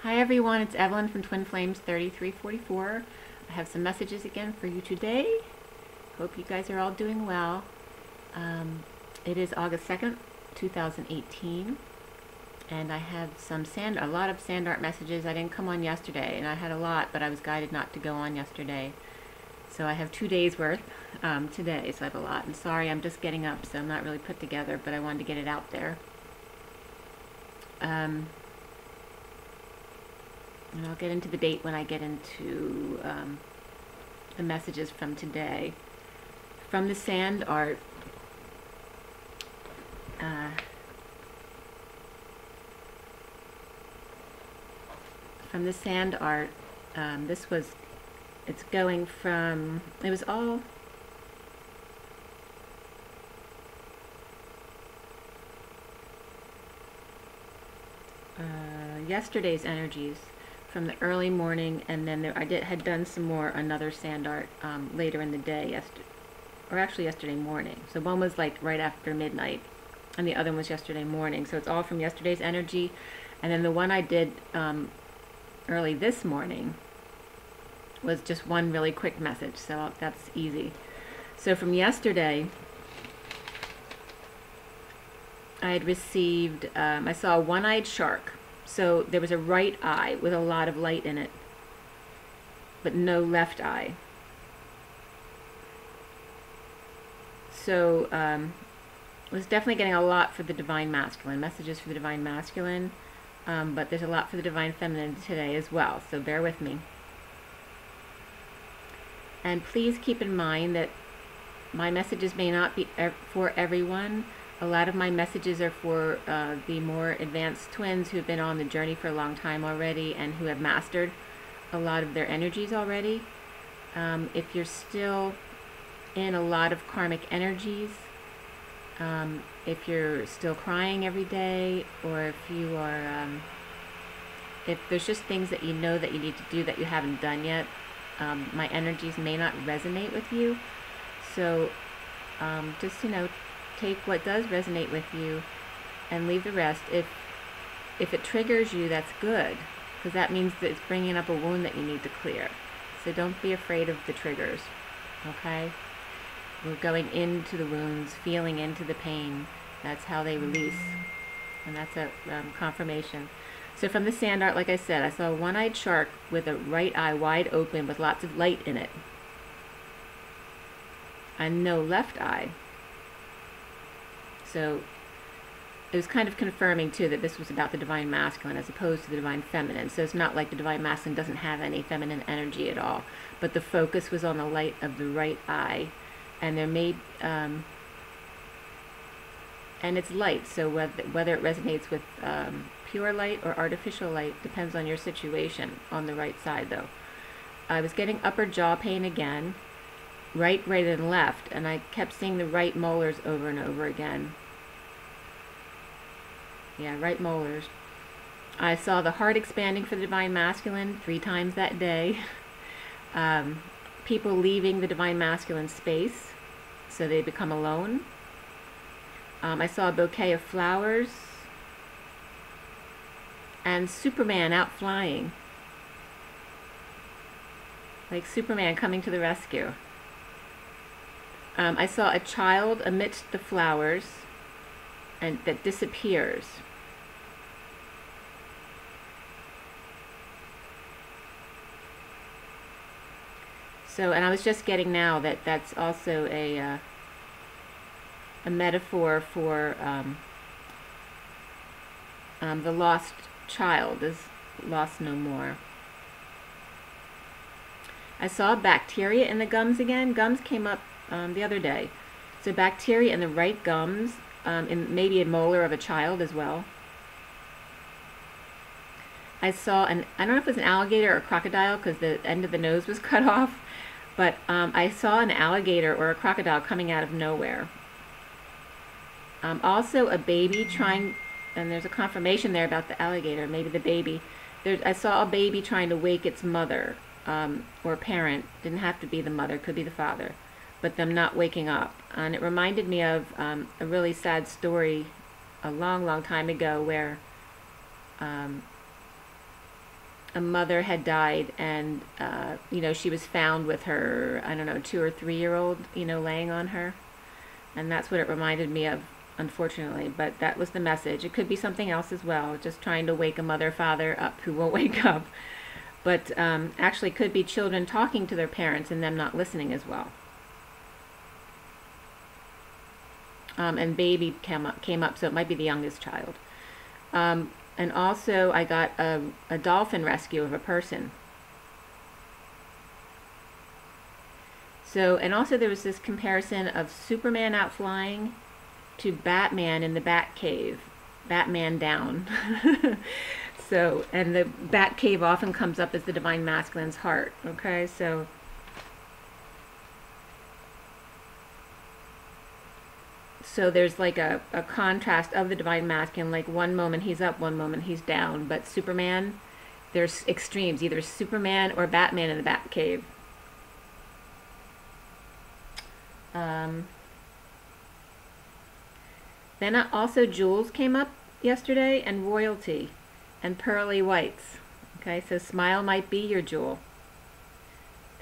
Hi everyone, it's Evelyn from Twin Flames 3344. I have some messages again for you today. Hope you guys are all doing well. It is August 2nd, 2018, and I have a lot of sand art messages. I didn't come on yesterday, and I had a lot, but I was guided not to go on yesterday. So I have 2 days worth today, so I have a lot. And sorry, I'm just getting up, so I'm not really put together, but I wanted to get it out there. And I'll get into the date when I get into the messages from today. From the sand art, it's going from, it was all yesterday's energies from the early morning, and then had done some more, another sand art later in the day, yesterday morning. So one was like right after midnight, and the other one was yesterday morning. So it's all from yesterday's energy. And then the one I did early this morning was just one really quick message, so that's easy. So from yesterday, I had received, I saw a one-eyed shark. So there was a right eye with a lot of light in it, but no left eye. So I was definitely getting a lot for the Divine Masculine, messages for the Divine Masculine, but there's a lot for the Divine Feminine today as well, so bear with me. And please keep in mind that my messages may not be for everyone. A lot of my messages are for the more advanced twins who have been on the journey for a long time already and who have mastered a lot of their energies already. If you're still in a lot of karmic energies, if you're still crying every day, or if you are, if there's just things that you know that you need to do that you haven't done yet, my energies may not resonate with you. So just, take what does resonate with you and leave the rest. If it triggers you, that's good, because that means that it's bringing up a wound that you need to clear. So don't be afraid of the triggers, okay? We're going into the wounds, feeling into the pain. That's how they release, and that's a confirmation. So from the sand art, like I said, I saw a one-eyed shark with a right eye wide open with lots of light in it, and no left eye. So it was kind of confirming too that this was about the Divine Masculine as opposed to the Divine Feminine. So it's not like the Divine Masculine doesn't have any feminine energy at all, but the focus was on the light of the right eye, and there may and it's light. So whether it resonates with pure light or artificial light depends on your situation. On the right side, though, I was getting upper jaw pain again. Right, and left, and I kept seeing the right molars over and over again. Yeah, right molars. I saw the heart expanding for the Divine Masculine 3 times that day. People leaving the Divine Masculine space, so they become alone. I saw a bouquet of flowers, and Superman out flying. Like Superman coming to the rescue. I saw a child amidst the flowers, and that disappears. So, and I was just getting now that that's also a metaphor for the lost child is lost no more. I saw bacteria in the gums again. Gums came up the other day. So bacteria in the right gums, and maybe a molar of a child as well. I saw I don't know if it was an alligator or a crocodile because the end of the nose was cut off, but I saw an alligator or a crocodile coming out of nowhere. Also a baby trying, and there's a confirmation there about the alligator, maybe the baby. I saw a baby trying to wake its mother or parent. Didn't have to be the mother, could be the father, but them not waking up. And it reminded me of a really sad story a long, long time ago where a mother had died, and you know, she was found with her, I don't know, 2 or 3-year-old, you know, laying on her, and that's what it reminded me of, unfortunately. But that was the message. It could be something else as well, just trying to wake a mother father up who won't wake up. But actually could be children talking to their parents and them not listening as well. And baby came up, so it might be the youngest child. And also I got a dolphin rescue of a person. So, and also there was this comparison of Superman out flying to Batman in the Batcave. Batman down. So, and the Batcave often comes up as the Divine Masculine's heart. Okay, so there's like a contrast of the Divine Masculine, like one moment he's up, one moment he's down. But Superman, there's extremes, either Superman or Batman in the Batcave. Then also jewels came up yesterday, and royalty, and pearly whites. Okay, so smile might be your jewel.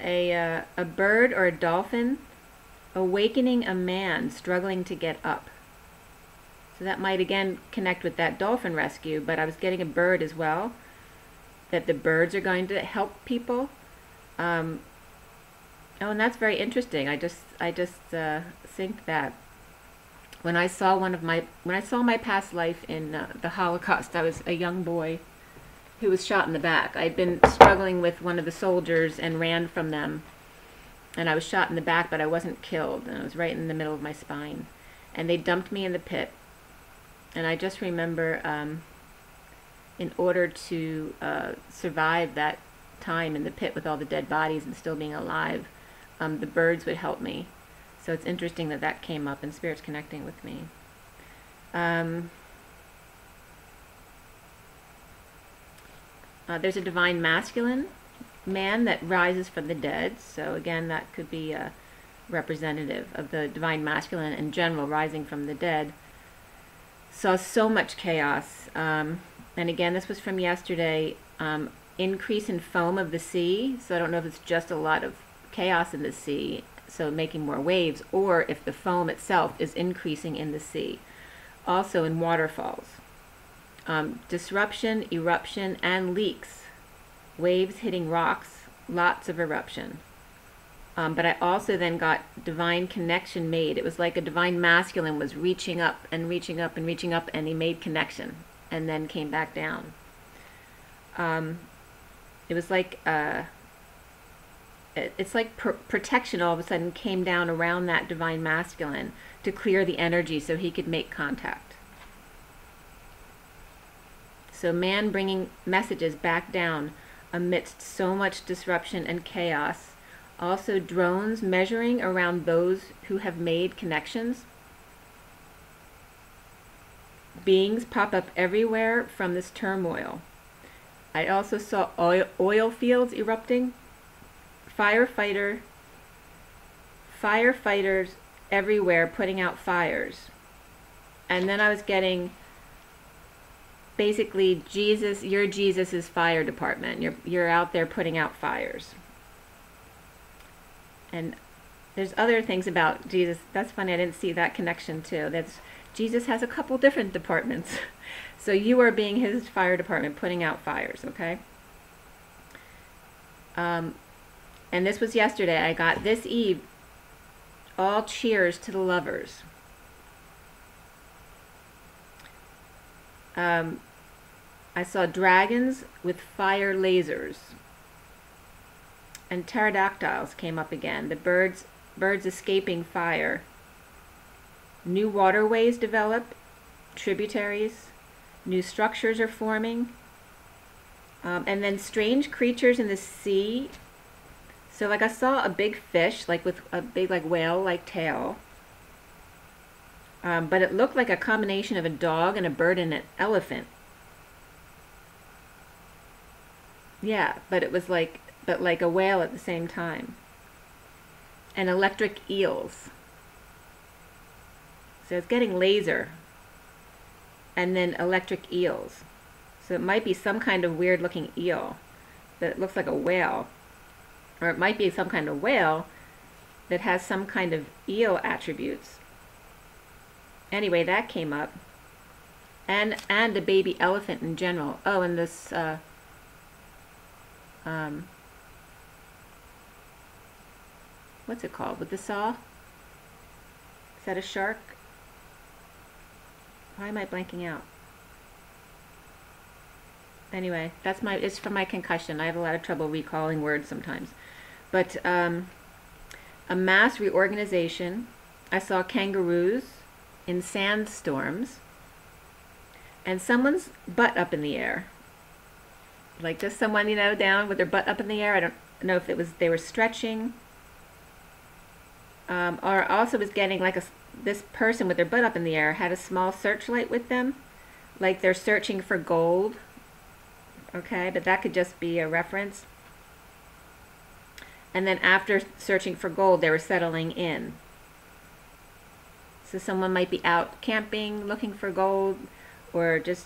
A bird or a dolphin awakening a man struggling to get up. So that might again connect with that dolphin rescue, but I was getting a bird as well, that the birds are going to help people. Oh, and that's very interesting. I just think that when I saw my past life in the Holocaust, I was a young boy who was shot in the back. I'd been struggling with one of the soldiers and ran from them, and I was shot in the back, but I wasn't killed, and I was right in the middle of my spine, and they dumped me in the pit. And I just remember, in order to survive that time in the pit with all the dead bodies and still being alive, the birds would help me. So it's interesting that that came up and Spirit's connecting with me. There's a Divine Masculine man that rises from the dead. So again, that could be a representative of the Divine Masculine in general, rising from the dead. Saw so much chaos. And again, this was from yesterday. Increase in foam of the sea. So I don't know if it's just a lot of chaos in the sea, so making more waves, or if the foam itself is increasing in the sea. Also in waterfalls. Disruption, eruption, and leaks. Waves hitting rocks, lots of eruption. But I also then got divine connection made. It was like a Divine Masculine was reaching up and reaching up and reaching up, and he made connection and then came back down. It was like it's like protection all of a sudden came down around that Divine Masculine to clear the energy so he could make contact. So man bringing messages back down amidst so much disruption and chaos. Also drones measuring around those who have made connections. Beings pop up everywhere from this turmoil. I also saw oil fields erupting. Firefighters everywhere putting out fires. And then I was getting basically Jesus, you're Jesus's fire department. You're out there putting out fires. And there's other things about Jesus. That's funny, I didn't see that connection too. Jesus has a couple different departments. So you are being his fire department, putting out fires, okay? And this was yesterday. I got this eve, all cheers to the lovers. I saw dragons with fire lasers. And pterodactyls came up again. The birds escaping fire. New waterways develop, tributaries. New structures are forming. And then strange creatures in the sea. So like I saw a big fish, like with a big like whale-like tail. But it looked like a combination of a dog and a bird and an elephant. Yeah, but it was like a whale at the same time. And electric eels. So it's getting laser. And then electric eels. So it might be some kind of weird looking eel. that looks like a whale, or it might be some kind of whale that has some kind of eel attributes. Anyway, that came up, and a baby elephant in general. Oh, and this what's it called with the saw? Is that a shark? Why am I blanking out? Anyway, it's from my concussion. I have a lot of trouble recalling words sometimes. But a mass reorganization. I saw kangaroos in sandstorms, and someone's butt up in the air. Like just someone, down with their butt up in the air. I don't know if they were stretching. Or also was getting like this person with their butt up in the air had a small searchlight with them, like they're searching for gold. Okay, but that could just be a reference. And then after searching for gold, they were settling in. So someone might be out camping, looking for gold, or just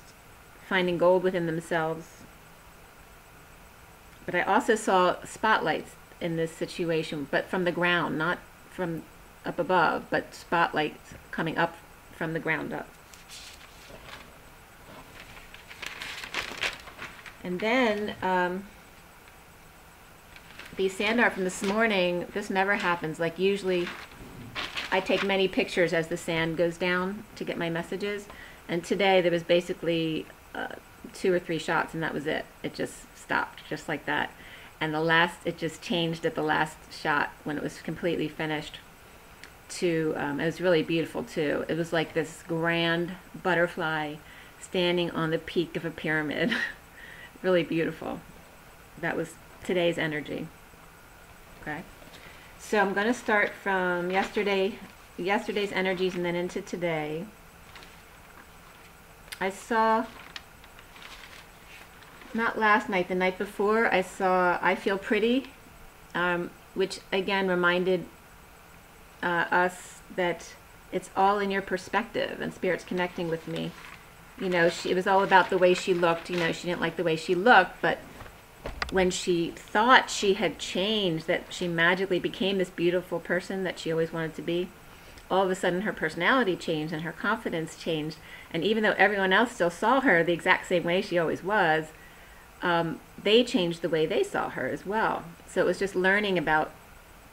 finding gold within themselves. But I also saw spotlights in this situation, but from the ground, not from up above, but spotlights coming up from the ground up. And then the sand art from this morning, this never happens. Like usually I take many pictures as the sand goes down to get my messages. And today there was basically 2 or 3 shots, and that was it. It just stopped just like that. And it just changed at the last shot when it was completely finished to, it was really beautiful too. It was like this grand butterfly standing on the peak of a pyramid. Really beautiful. That was today's energy. Okay. So I'm going to start from yesterday's energies and then into today. I saw, not last night, the night before, I saw I Feel Pretty, which again reminded us that it's all in your perspective, and Spirit's connecting with me. It was all about the way she looked. She didn't like the way she looked, but when she thought she had changed, that she magically became this beautiful person that she always wanted to be, all of a sudden her personality changed and her confidence changed. And even though everyone else still saw her the exact same way she always was, they changed the way they saw her as well. So it was just learning about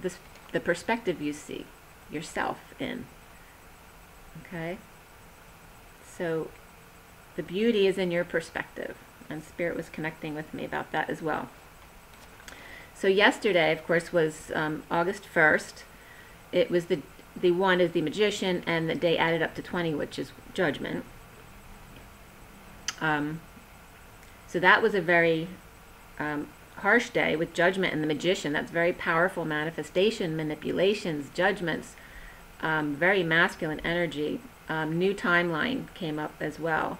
the perspective you see yourself in. Okay? So the beauty is in your perspective, and Spirit was connecting with me about that as well. So yesterday, of course, was August 1st. It was the 1 is the Magician, and the day added up to 20, which is Judgment. So that was a very harsh day with Judgment and the Magician. That's very powerful manifestation, manipulations, judgments, very masculine energy. New timeline came up as well.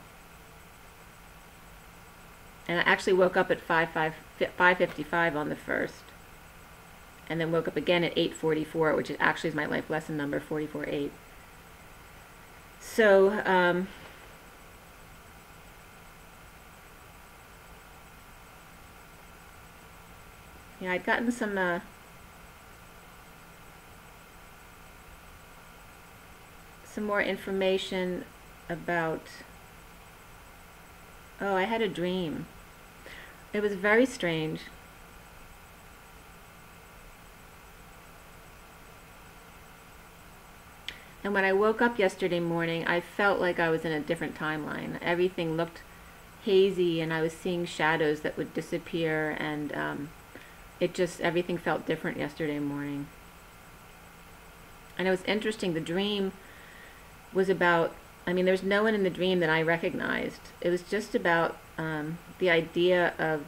And I actually woke up at 5:55 on the 1st. And then woke up again at 8:44, which actually is my life lesson number, 44-8. So, yeah, I'd gotten some more information about, I had a dream. It was very strange. And when I woke up yesterday morning, I felt like I was in a different timeline. Everything looked hazy, and I was seeing shadows that would disappear, and everything felt different yesterday morning. And it was interesting. The dream was about, there was no one in the dream that I recognized. It was just about the idea of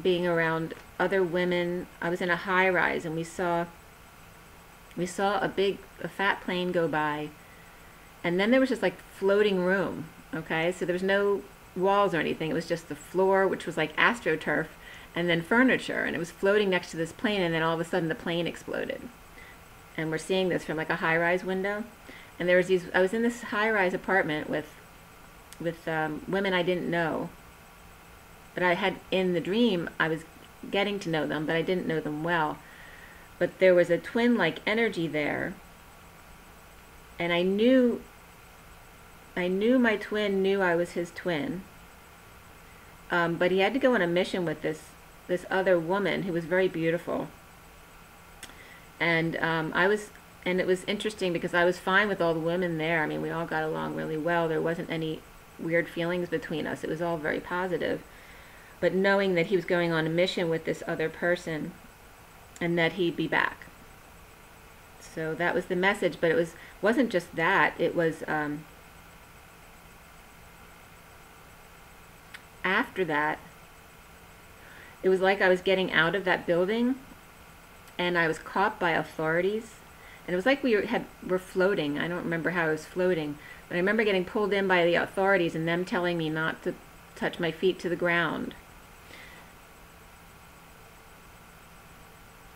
being around other women. I was in a high-rise, and we saw a fat plane go by, and then there was just like floating room. Okay, so there was no walls or anything. It was just the floor, which was like AstroTurf, and then furniture, and it was floating next to this plane, and then all of a sudden the plane exploded. And we're seeing this from like a high-rise window. And there was I was in this high-rise apartment with women I didn't know. But I had, in the dream, I was getting to know them, but I didn't know them well. But there was a twin-like energy there, and I knew my twin knew I was his twin. But he had to go on a mission with this other woman who was very beautiful. And and it was interesting because I was fine with all the women there. I mean, we all got along really well. There wasn't any weird feelings between us. It was all very positive. But knowing that he was going on a mission with this other person and that he'd be back. So that was the message, but it wasn't just that. It was after that, it was like I was getting out of that building and I was caught by authorities. And it was like we were floating. I don't remember how I was floating, but I remember getting pulled in by the authorities and them telling me not to touch my feet to the ground.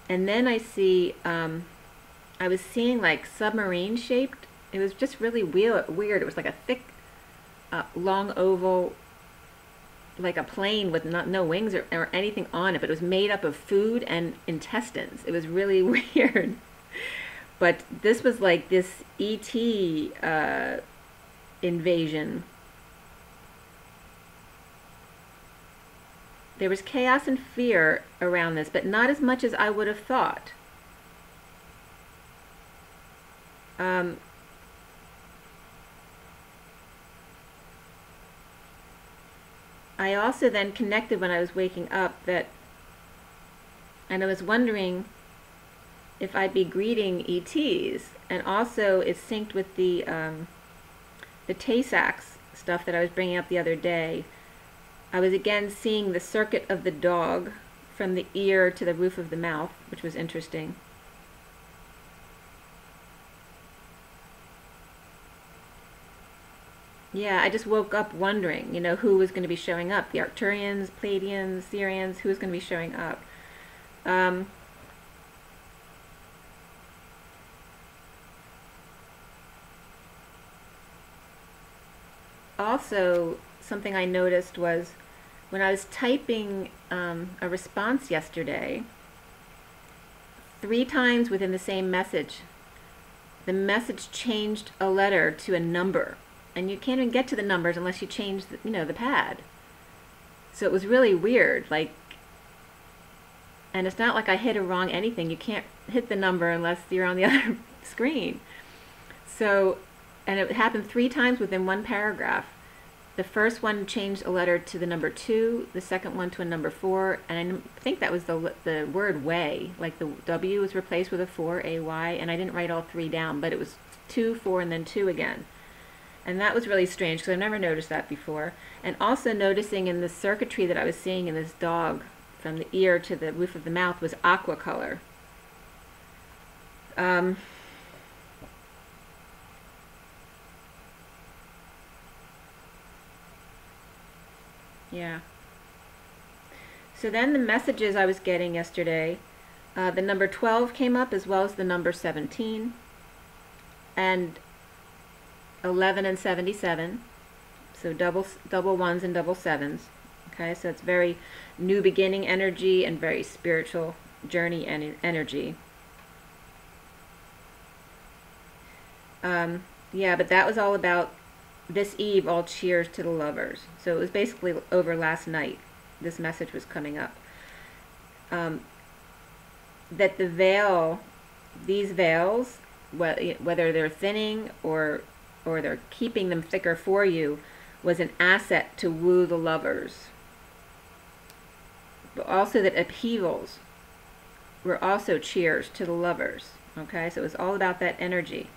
And then I was seeing like submarine shaped. It was just really weird. It was like a thick, long oval, like a plane with no wings or anything on it, but it was made up of food and intestines. It was really weird. But this was like this E.T. Invasion. There was chaos and fear around this, but not as much as I would have thought. I also then connected when I was waking up and I was wondering if I'd be greeting ETs, and also it synced with the Tay-Sachs stuff that I was bringing up the other day. I was again seeing the circuit of the dog from the ear to the roof of the mouth, which was interesting. Yeah, I just woke up wondering, who was going to be showing up. The Arcturians, Pleiadians, Sirians, who was going to be showing up. Also, something I noticed was when I was typing a response yesterday, 3 times within the same message, the message changed a letter to a number. And you can't even get to the numbers unless you change the pad. So it was really weird. And it's not like I hit or wrong anything. You can't hit the number unless you're on the other screen. So, and it happened 3 times within one paragraph. The first one changed a letter to the number 2, the second one to a number 4, and I think that was the word way, like the W was replaced with a 4, A-Y, and I didn't write all 3 down, but it was 2, 4, and then 2 again. And that was really strange because I've never noticed that before. And also noticing in the circuitry that I was seeing in this dog from the ear to the roof of the mouth was aqua color. Yeah. So then the messages I was getting yesterday, the number 12 came up as well as the number 17. And 11 and 77, so double ones and double sevens. Okay, so it's very new beginning energy and very spiritual journey energy. Yeah, but that was all about this eve, all cheers to the lovers. So it was basically over last night. This message was coming up. That the veil, these veils, whether they're thinning or they're keeping them thicker for you, was an asset to woo the lovers. But also that upheavals were also cheers to the lovers. Okay, so it was all about that energy.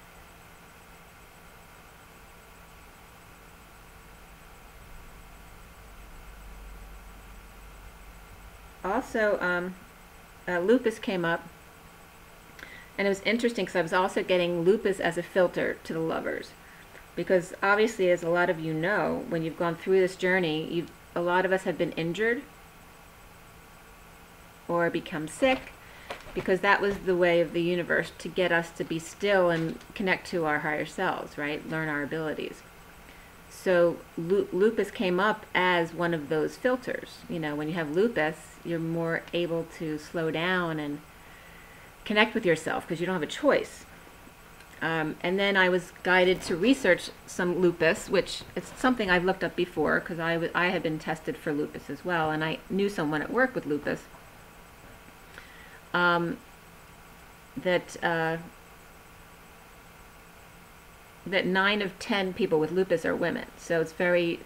Also, lupus came up, and it was interesting because I was also getting lupus as a filter to the lovers. Because obviously, as a lot of you know, when you've gone through this journey, a lot of us have been injured or become sick, because that was the way of the universe to get us to be still and connect to our higher selves, right? Learn our abilities. So lupus came up as one of those filters. You know, when you have lupus, you're more able to slow down and connect with yourself because you don't have a choice. And then I was guided to research some lupus, which it's something I've looked up before because I had been tested for lupus as well, and I knew someone at work with lupus. That 9 of 10 people with lupus are women, so it's very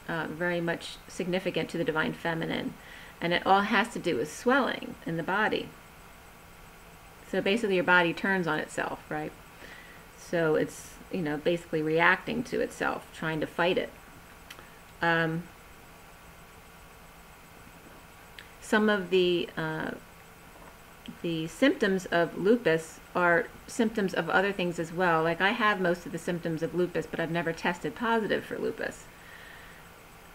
much significant to the divine feminine, and it all has to do with swelling in the body. So basically your body turns on itself, right? So it's, you know, basically reacting to itself, trying to fight it. Some of the symptoms of lupus are symptoms of other things as well. Like I have most of the symptoms of lupus, but I've never tested positive for lupus.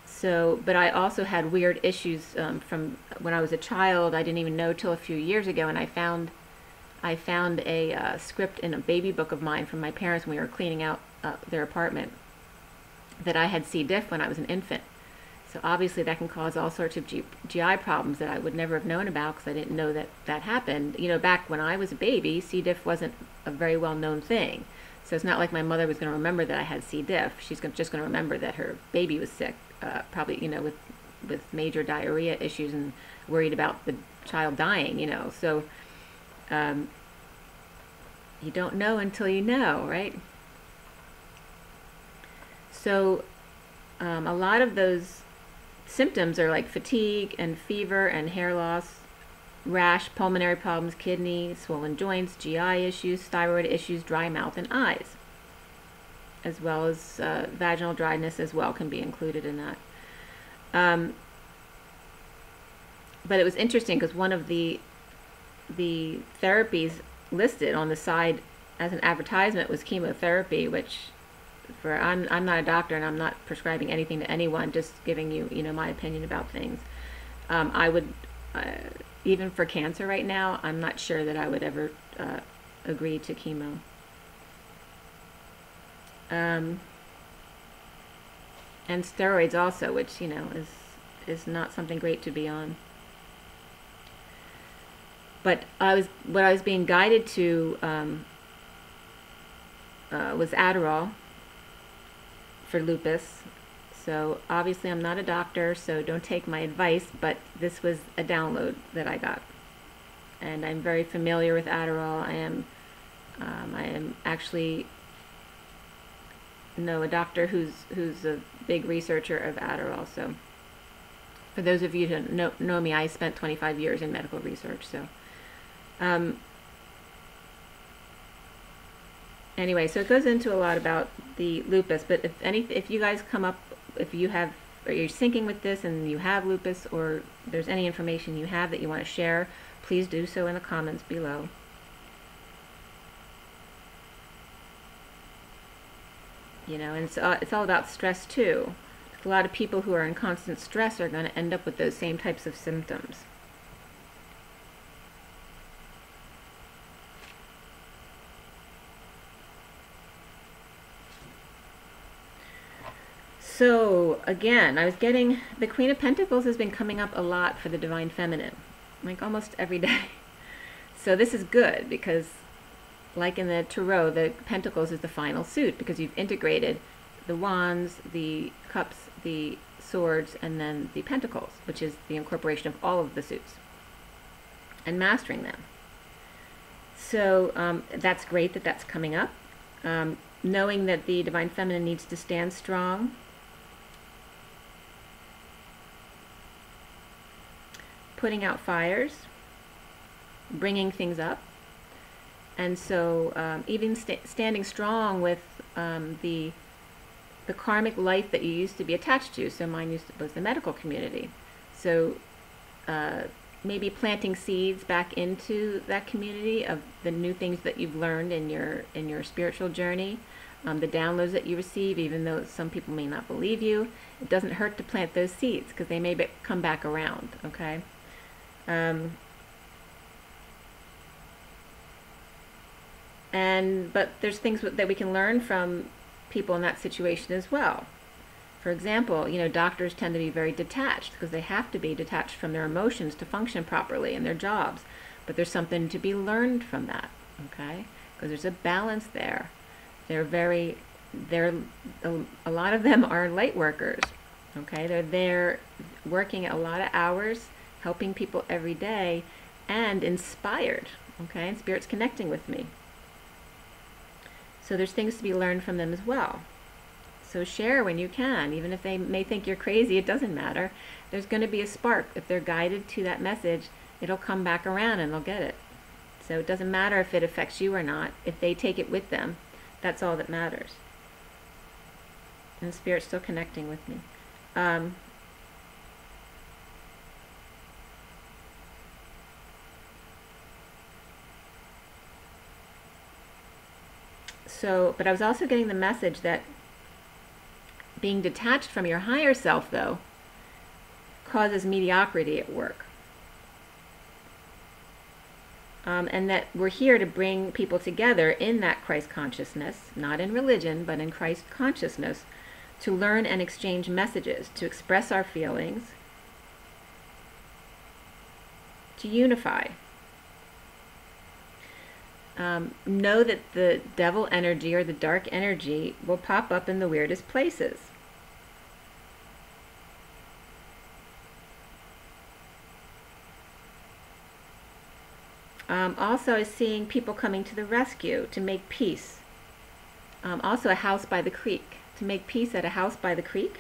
So, but I also had weird issues from when I was a child. I didn't even know till a few years ago, and I found a script in a baby book of mine from my parents when we were cleaning out their apartment that I had C. diff when I was an infant. So obviously that can cause all sorts of GI problems that I would never have known about because I didn't know that that happened. You know, back when I was a baby, C. diff wasn't a very well-known thing. So it's not like my mother was going to remember that I had C. diff. She's just going to remember that her baby was sick, probably, you know, with major diarrhea issues and worried about the child dying, you know. So you don't know until you know, right? So a lot of those symptoms are like fatigue and fever and hair loss, rash, pulmonary problems, kidney, swollen joints, GI issues, thyroid issues, dry mouth, and eyes, as well as vaginal dryness as well can be included in that. But it was interesting because one of the therapies listed on the side as an advertisement was chemotherapy, which I'm not a doctor and I'm not prescribing anything to anyone, just giving you, you know, my opinion about things. I would, even for cancer right now, I'm not sure that I would ever agree to chemo. And steroids also, which, you know, is not something great to be on. But what I was being guided to was Adderall for lupus. So obviously I'm not a doctor, so don't take my advice, but this was a download that I got. And I'm very familiar with Adderall. I am actually know a doctor who's a big researcher of Adderall. So for those of you who know me, I spent 25 years in medical research. So anyway, so it goes into a lot about the lupus, but if you guys come up, if you have, or you're syncing with this and you have lupus, or there's any information you have that you want to share, please do so in the comments below. You know, and it's all about stress too. A lot of people who are in constant stress are going to end up with those same types of symptoms. So again, I was getting, the Queen of Pentacles has been coming up a lot for the Divine Feminine, like almost every day. So this is good because, like in the Tarot, the Pentacles is the final suit because you've integrated the Wands, the Cups, the Swords, and then the Pentacles, which is the incorporation of all of the suits and mastering them. So that's great that that's coming up. Knowing that the Divine Feminine needs to stand strong, putting out fires, bringing things up, and so even standing strong with the karmic life that you used to be attached to. So mine was the medical community. So maybe planting seeds back into that community of the new things that you've learned in your spiritual journey, the downloads that you receive, even though some people may not believe you. It doesn't hurt to plant those seeds because they may come back around, okay? But there's things that we can learn from people in that situation as well. For example, doctors tend to be very detached because they have to be detached from their emotions to function properly in their jobs. But there's something to be learned from that, okay? Because there's a balance there. A lot of them are light workers, okay? They're there working a lot of hours, helping people every day, and inspired, okay? And Spirit's connecting with me. So there's things to be learned from them as well. So share when you can, even if they may think you're crazy, it doesn't matter. There's going to be a spark. If they're guided to that message, it'll come back around and they'll get it. So it doesn't matter if it affects you or not. If they take it with them, that's all that matters. And Spirit's still connecting with me. But I was also getting the message that being detached from your higher self, though, causes mediocrity at work. And that we're here to bring people together in that Christ consciousness, not in religion, but in Christ consciousness, to learn and exchange messages, to express our feelings, to unify. Know that the devil energy or the dark energy will pop up in the weirdest places. Also, I was seeing people coming to the rescue to make peace. Also, a house by the creek, to make peace at a house by the creek.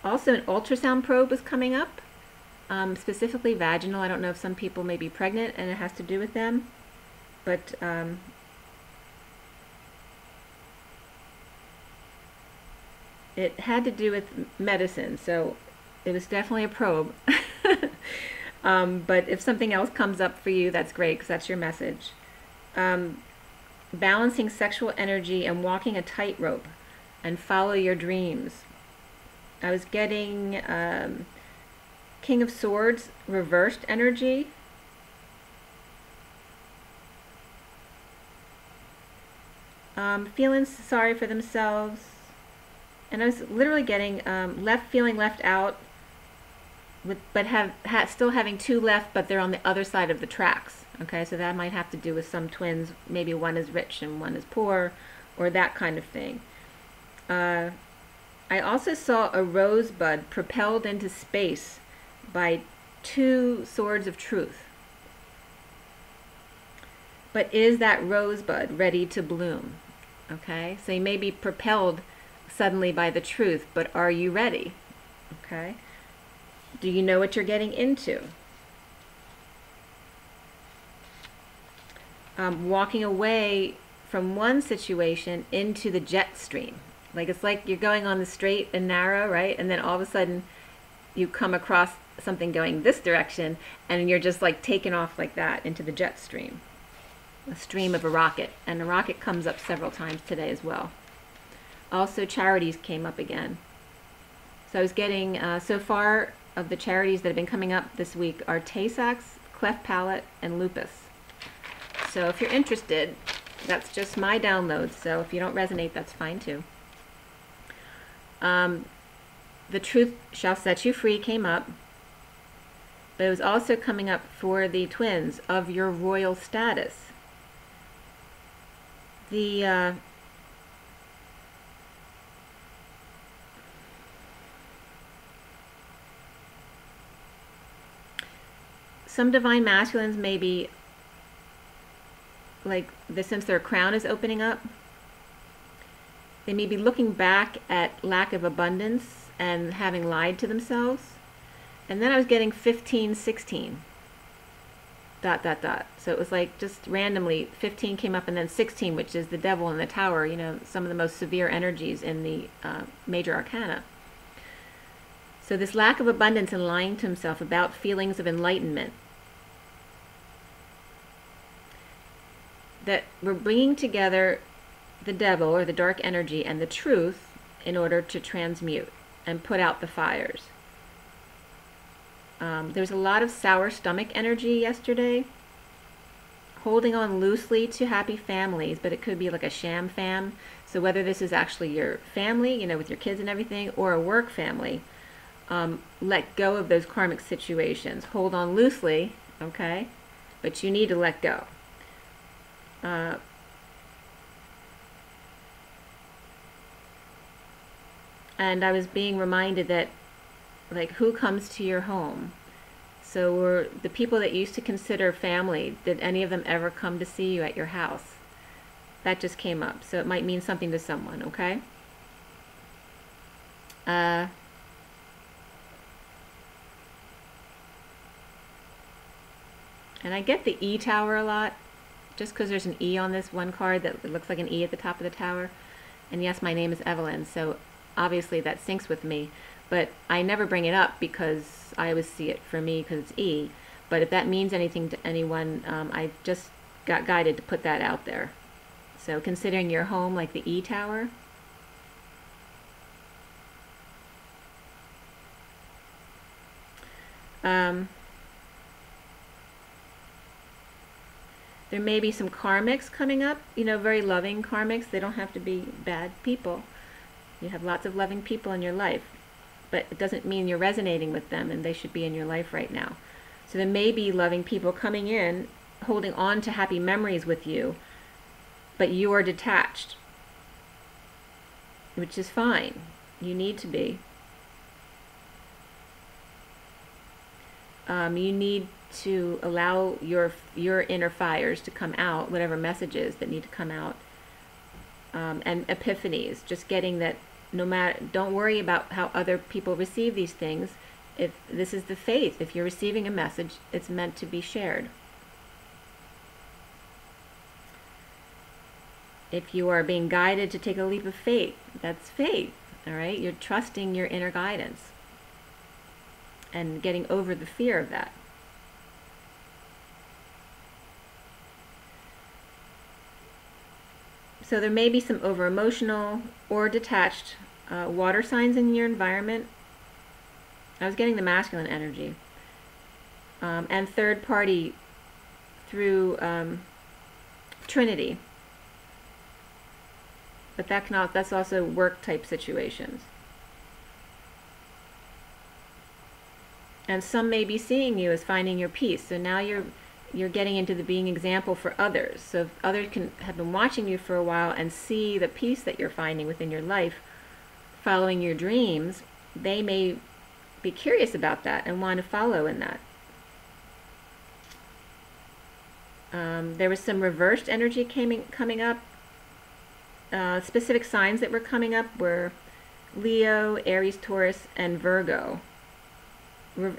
Also, an ultrasound probe was coming up, specifically vaginal. I don't know if some people may be pregnant and it has to do with them. But it had to do with medicine, so it was definitely a probe. But if something else comes up for you, that's great, because that's your message. Balancing sexual energy and walking a tightrope and follow your dreams. I was getting King of Swords reversed energy. Feeling sorry for themselves, and I was literally getting feeling left out, but still having two left, but they're on the other side of the tracks. Okay, so that might have to do with some twins. Maybe one is rich and one is poor, or that kind of thing. I also saw a rosebud propelled into space by two swords of truth. But is that rosebud ready to bloom? Okay, so you may be propelled suddenly by the truth, but are you ready? Okay, do you know what you're getting into? Walking away from one situation into the jet stream. Like, it's like you're going on the straight and narrow, right? And then all of a sudden you come across something going this direction, and you're just like taken off like that into the jet stream. A stream of a rocket, and a rocket comes up several times today as well. Also, charities came up again. So I was getting, so far of the charities that have been coming up this week are Tay-Sachs, cleft palate, and lupus. So if you're interested, that's just my download, so if you don't resonate, that's fine too. The truth shall set you free came up, but it was also coming up for the twins of your royal status. Some divine masculines may be like since their crown is opening up, they may be looking back at lack of abundance and having lied to themselves. And then I was getting 15, 16. ... So it was like just randomly 15 came up, and then 16, which is the devil in the tower, some of the most severe energies in the major arcana. So this lack of abundance and lying to himself about feelings of enlightenment. That we're bringing together the devil or the dark energy and the truth in order to transmute and put out the fires. There's a lot of sour stomach energy yesterday, holding on loosely to happy families, but it could be like a sham fam. So whether this is actually your family, you know, with your kids and everything, or a work family, let go of those karmic situations. Hold on loosely, okay? But you need to let go. And I was being reminded that, like, who comes to your home? So were the people that you used to consider family, did any of them ever come to see you at your house? That just came up. So it might mean something to someone, okay? And I get the E tower a lot, just because there's an E on this one card that looks like an E at the top of the tower. And yes, my name is Evelyn, so obviously that syncs with me. But I never bring it up because I always see it for me because it's E. But if that means anything to anyone, I just got guided to put that out there. So considering your home like the E tower. There may be some karmics coming up, you know, very loving karmics. They don't have to be bad people. You have lots of loving people in your life, but it doesn't mean you're resonating with them and they should be in your life right now. So there may be loving people coming in, holding on to happy memories with you, but you are detached, which is fine. You need to be. You need to allow your inner fires to come out, whatever messages that need to come out, and epiphanies. Just getting that, no matter, don't worry about how other people receive these things. If this is the faith, if you're receiving a message, it's meant to be shared. If you are being guided to take a leap of faith, that's faith. All right, you're trusting your inner guidance and getting over the fear of that. So there may be some over-emotional or detached water signs in your environment. I was getting the masculine energy. And third party through Trinity. But that's also work type situations. And some may be seeing you as finding your peace. So now you're getting into the being example for others. So if others have been watching you for a while and see the peace that you're finding within your life, following your dreams, they may be curious about that and want to follow in that. There was some reversed energy coming up. Specific signs that were coming up were Leo, Aries, Taurus, and Virgo.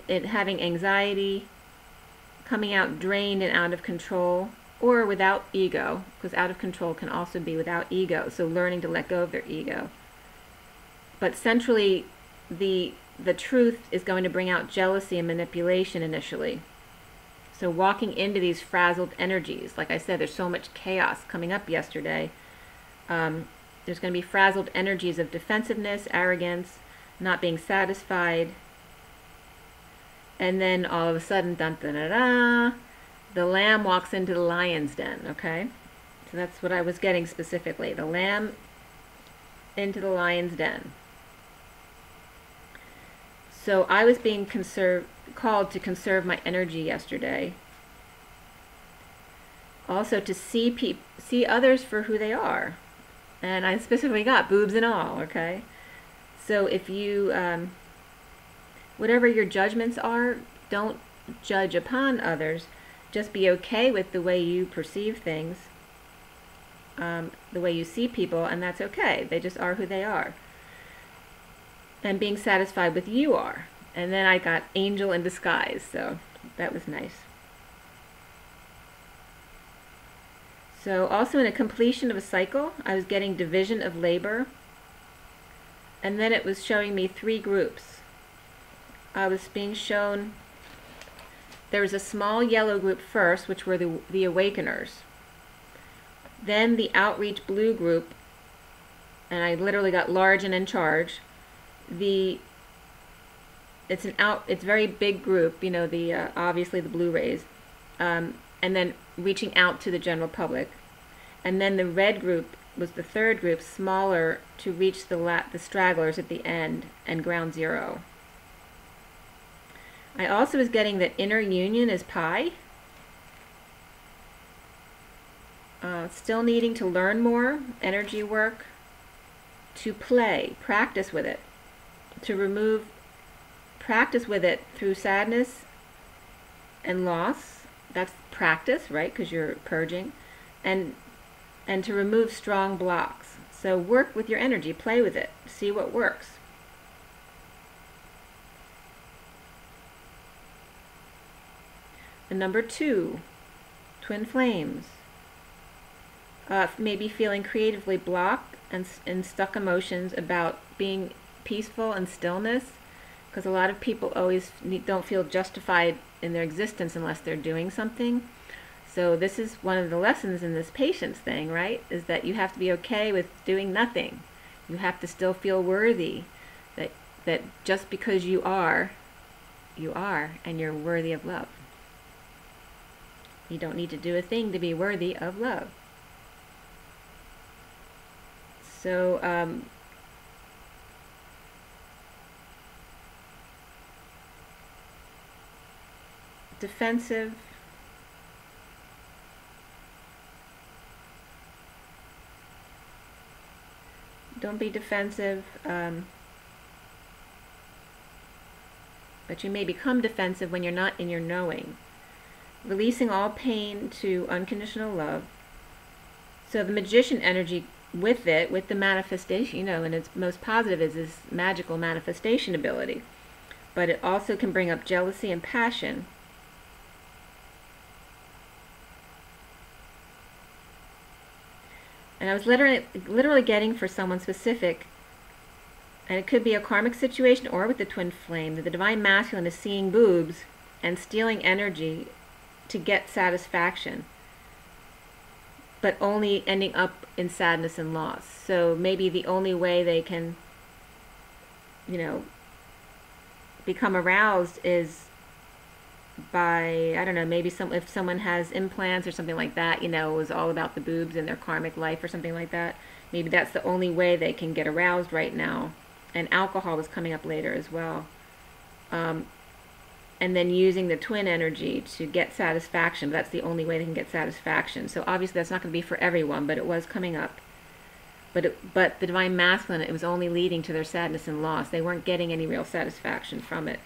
Having anxiety, coming out drained and out of control, or without ego, because out of control can also be without ego, so learning to let go of their ego. But centrally, the truth is going to bring out jealousy and manipulation initially. So walking into these frazzled energies, like I said, there's so much chaos coming up yesterday. There's going to be frazzled energies of defensiveness, arrogance, not being satisfied. And then all of a sudden, dun, dun, dun, dun, the lamb walks into the lion's den, okay? So that's what I was getting specifically. The lamb into the lion's den. So I was being called to conserve my energy yesterday. Also to see others for who they are. And I specifically got boobs and all, okay? So if you... whatever your judgments are, don't judge upon others. Just be okay with the way you perceive things, the way you see people, and that's okay. They just are who they are. And being satisfied with you are. And then I got angel in disguise, so that was nice. So also in a completion of a cycle, I was getting division of labor. And then it was showing me 3 groups. I was being shown, there was a small yellow group first, which were the awakeners. Then the outreach blue group, and I literally got large and in charge. It's very big group, you know, obviously the blue rays. And and then reaching out to the general public. And then the red group was the third group, smaller, to reach the stragglers at the end and ground zero. I also was getting that inner union is pi. Still needing to learn more energy work, to play, practice with it, practice with it through sadness and loss. That's practice, right? Because you're purging. And to remove strong blocks. So work with your energy, play with it, see what works. And number 2, twin flames. Maybe feeling creatively blocked and stuck emotions about being peaceful and stillness, because a lot of people always don't feel justified in their existence unless they're doing something. So this is one of the lessons in this patience thing, right? Is that you have to be okay with doing nothing. You have to still feel worthy, that just because you are, and you're worthy of love. You don't need to do a thing to be worthy of love. So, defensive, don't be defensive, but you may become defensive when you're not in your knowing. Releasing all pain to unconditional love. So the magician energy with it, with the manifestation, and its most positive is this magical manifestation ability. But it also can bring up jealousy and passion. And I was literally getting for someone specific, and it could be a karmic situation or with the twin flame, that the divine masculine is seeing boobs and stealing energy to get satisfaction, but only ending up in sadness and loss. So maybe the only way they can, become aroused is by, I don't know, maybe if someone has implants or something like that, it was all about the boobs in their karmic life or something like that. Maybe that's the only way they can get aroused right now. And alcohol is coming up later as well. And then using the twin energy to get satisfaction. That's the only way they can get satisfaction. So obviously that's not going to be for everyone, but it was coming up. But the divine masculine, it was only leading to their sadness and loss. They weren't getting any real satisfaction from it.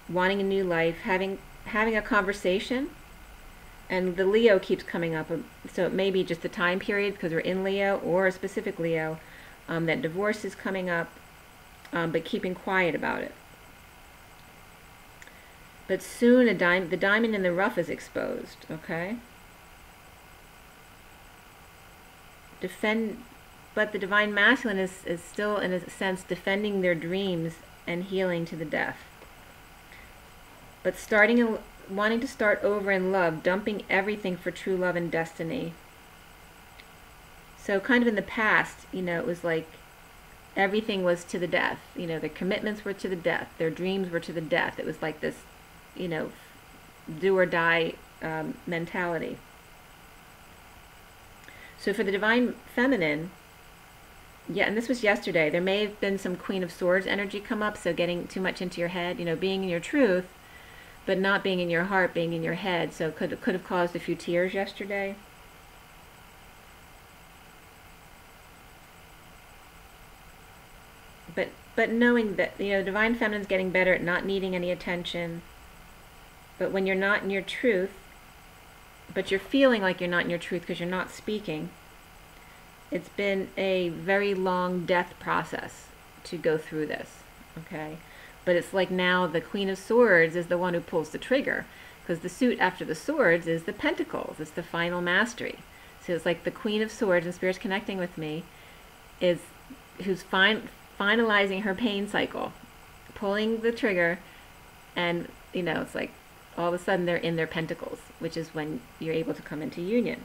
Wanting a new life, having a conversation, and the Leo keeps coming up. So it may be just the time period because we're in Leo, or a specific Leo, that divorce is coming up, but keeping quiet about it. But soon the diamond in the rough is exposed, okay? But the divine masculine is still, in a sense, defending their dreams and healing to the death. But wanting to start over in love, dumping everything for true love and destiny. So kind of in the past, it was like everything was to the death. Their commitments were to the death. Their dreams were to the death. It was like this, do or die mentality. So for the divine feminine, and this was yesterday, there may have been some Queen of Swords energy come up, so getting too much into your head, being in your truth, but not being in your heart, being in your head. So could have caused a few tears yesterday. But knowing that, divine feminine's getting better at not needing any attention. But when you're not in your truth, but you're feeling like you're not in your truth because you're not speaking, it's been a very long death process to go through this, okay? But it's like now the Queen of Swords is the one who pulls the trigger, because the suit after the swords is the Pentacles. It's the final mastery. So it's like the Queen of Swords, and Spirit's connecting with me, who's finalizing her pain cycle, pulling the trigger, and it's like all of a sudden they're in their pentacles, which is when you're able to come into union,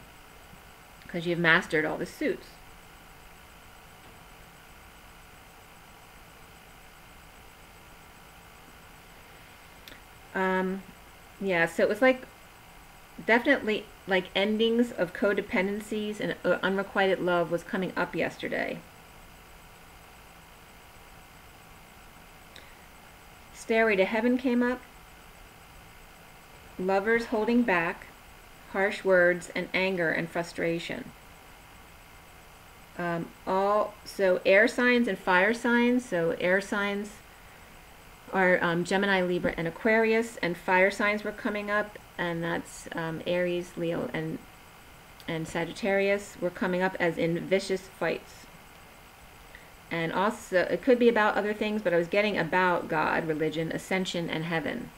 because you've mastered all the suits. So it was like definitely like endings of codependencies and unrequited love was coming up yesterday. Stairway to Heaven came up. Lovers holding back, harsh words, and anger and frustration. So air signs and fire signs. So air signs are Gemini, Libra, and Aquarius, and fire signs were coming up, and that's Aries, Leo, and Sagittarius were coming up as in vicious fights. And also, it could be about other things, but I was getting about God, religion, ascension, and heaven.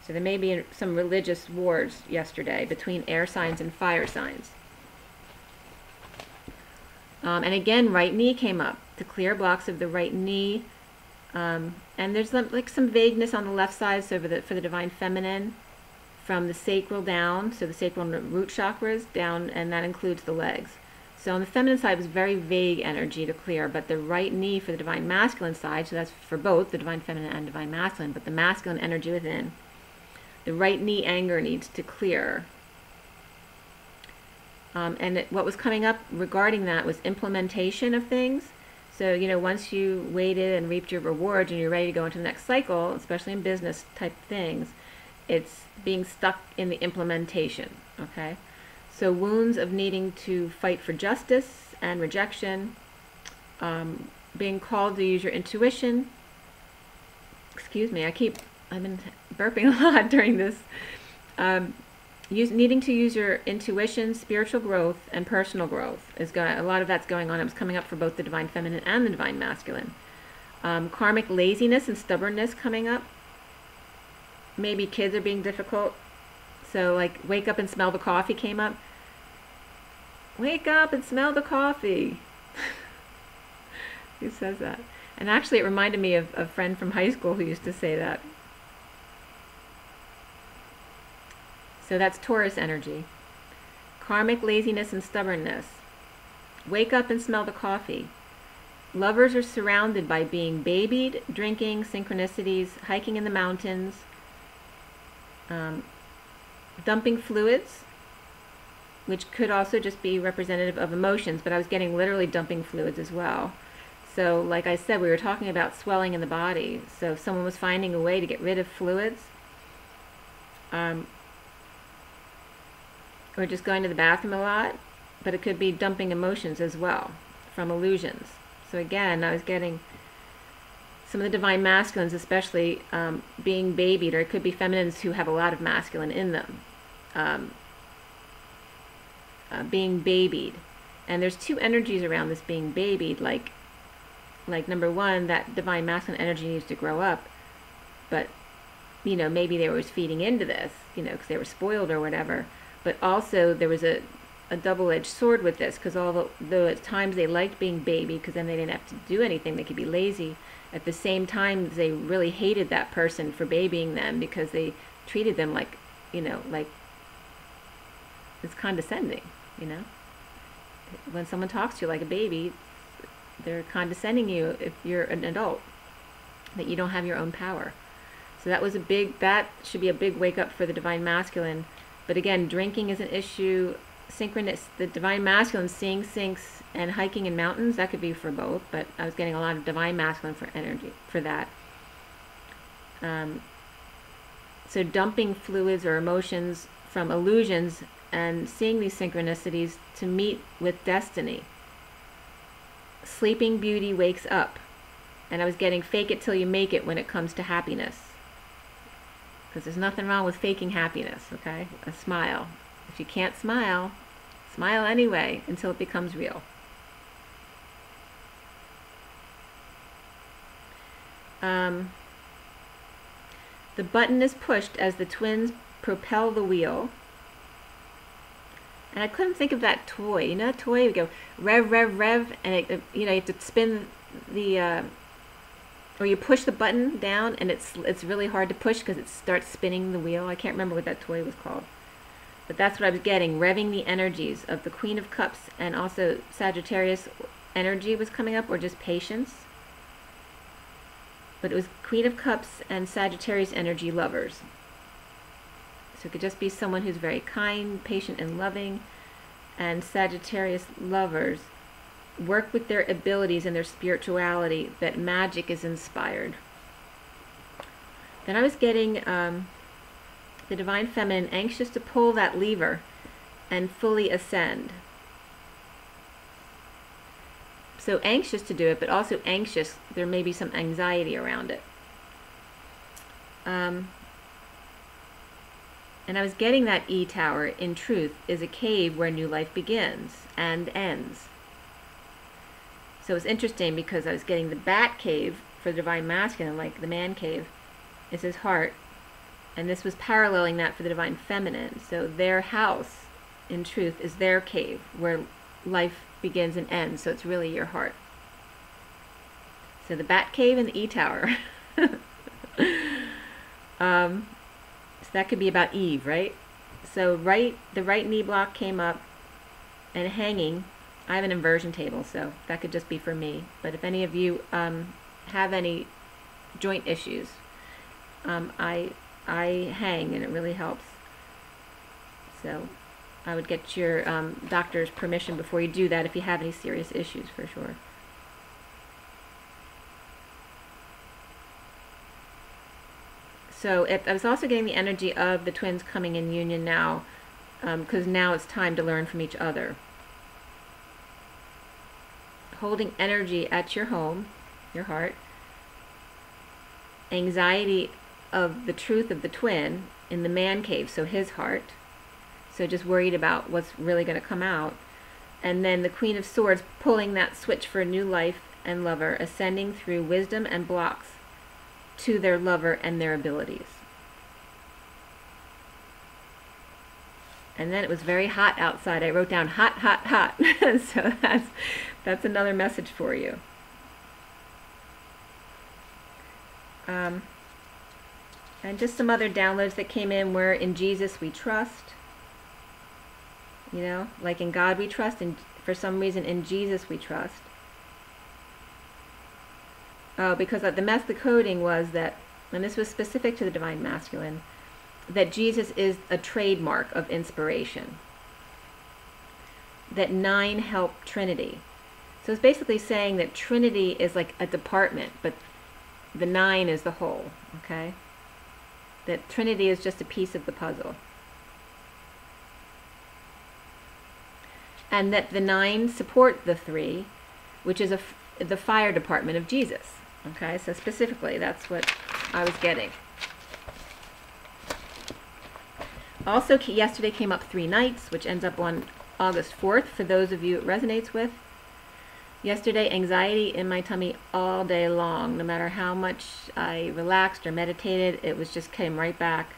So there may be some religious wars yesterday between air signs and fire signs. And again, right knee came up, to clear blocks of the right knee. And there's like some vagueness on the left side, so for the Divine Feminine, from the sacral down, so the sacral and root chakras down, and that includes the legs. So on the feminine side was very vague energy to clear, but the right knee for the Divine Masculine side, so that's for both the Divine Feminine and Divine Masculine, but the masculine energy within, the right knee anger needs to clear. And what was coming up regarding that was implementation of things. So, you know, once you waited and reaped your rewards and you're ready to go into the next cycle, especially in business type things, it's being stuck in the implementation, okay? So wounds of needing to fight for justice and rejection, being called to use your intuition. Excuse me, I've been burping a lot during this. Needing to use your intuition, spiritual growth, and personal growth is a lot of that's going on. It was coming up for both the Divine Feminine and the Divine Masculine. Karmic laziness and stubbornness coming up. Maybe kids are being difficult. So like wake up and smell the coffee came up. Wake up and smell the coffee. Who says that? And actually it reminded me of a friend from high school who used to say that. So that's Taurus energy. Karmic laziness and stubbornness. Wake up and smell the coffee. Lovers are surrounded by being babied, drinking, synchronicities, hiking in the mountains, dumping fluids, which could also just be representative of emotions, but I was getting literally dumping fluids as well. So like I said, we were talking about swelling in the body. So if someone was finding a way to get rid of fluids, or just going to the bathroom a lot, but it could be dumping emotions as well from illusions. So again, I was getting some of the Divine Masculines especially being babied, or it could be feminines who have a lot of masculine in them, being babied. And there's two energies around this being babied, like number one, that Divine Masculine energy needs to grow up, but you know, maybe they were feeding into this, you know, because they were spoiled or whatever. But also there was a double-edged sword with this, because although at times they liked being baby because then they didn't have to do anything, they could be lazy, at the same time they really hated that person for babying them because they treated them like, you know, like it's condescending, you know. When someone talks to you like a baby, they're condescending you if you're an adult, that you don't have your own power. So that should be a big wake up for the Divine Masculine. But again, drinking is an issue. The Divine Masculine, seeing sinks and hiking in mountains, that could be for both, but I was getting a lot of Divine Masculine for energy for that. So dumping fluids or emotions from illusions and seeing these synchronicities to meet with destiny. Sleeping Beauty wakes up. And I was getting fake it till you make it when it comes to happiness. Because there's nothing wrong with faking happiness, okay? A smile. If you can't smile, smile anyway until it becomes real. The button is pushed as the twins propel the wheel. And I couldn't think of that toy. You know that toy? You go rev, rev, rev, and you have to spin the... or you push the button down and it's really hard to push because it starts spinning the wheel. I can't remember what that toy was called. But that's what I was getting, revving the energies of the Queen of Cups, and also Sagittarius energy was coming up, or just patience. But it was Queen of Cups and Sagittarius energy lovers. So it could just be someone who's very kind, patient, and loving. And Sagittarius lovers work with their abilities and their spirituality, that magic is inspired. Then I was getting the Divine Feminine, anxious to pull that lever and fully ascend. So anxious to do it, but also anxious, there may be some anxiety around it. And I was getting that E-Tower, in truth, is a cave where new life begins and ends. So it's interesting because I was getting the Bat Cave for the Divine Masculine, like the Man Cave, is his heart. And this was paralleling that for the Divine Feminine. So their house, in truth, is their cave where life begins and ends. So it's really your heart. So the Bat Cave and the E-Tower. So that could be about Eve, right? So the right knee block came up, and hanging. I have an inversion table, so that could just be for me. But if any of you have any joint issues, I hang, and it really helps. So I would get your doctor's permission before you do that if you have any serious issues, for sure. So I was also getting the energy of the twins coming in union now, because now it's time to learn from each other. Holding energy at your home, your heart. Anxiety of the truth of the twin in the Man Cave, so his heart. So just worried about what's really going to come out. And then the Queen of Swords pulling that switch for a new life and lover, ascending through wisdom and blocks to their lover and their abilities. And then it was very hot outside. I wrote down hot, hot, hot. So that's another message for you. And just some other downloads that came in were in Jesus we trust. You know, like in God we trust, and for some reason in Jesus we trust. Oh, because the method coding was that, and this was specific to the Divine Masculine, that Jesus is a trademark of inspiration. That 9 help Trinity. So it's basically saying that Trinity is like a department, but the 9 is the whole, okay? That Trinity is just a piece of the puzzle. And that the 9 support the 3, which is the fire department of Jesus. Okay, so specifically, that's what I was getting. Also, yesterday came up 3 nights, which ends up on August 4th, for those of you it resonates with. Yesterday, anxiety in my tummy all day long. No matter how much I relaxed or meditated, it was just came right back.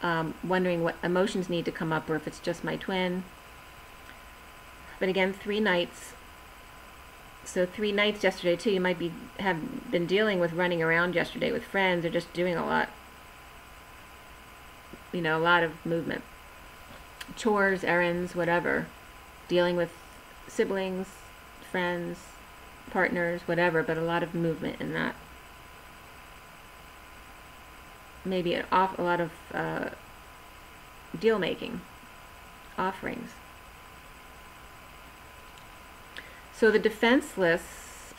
Wondering what emotions need to come up, or if it's just my twin. But again, 3 nights. So 3 nights yesterday too. You might have been dealing with running around yesterday with friends, or just doing a lot. You know, a lot of movement. Chores, errands, whatever. Dealing with siblings, friends, partners, whatever, but a lot of movement in that. Maybe a lot of deal making, offerings. So the defenseless,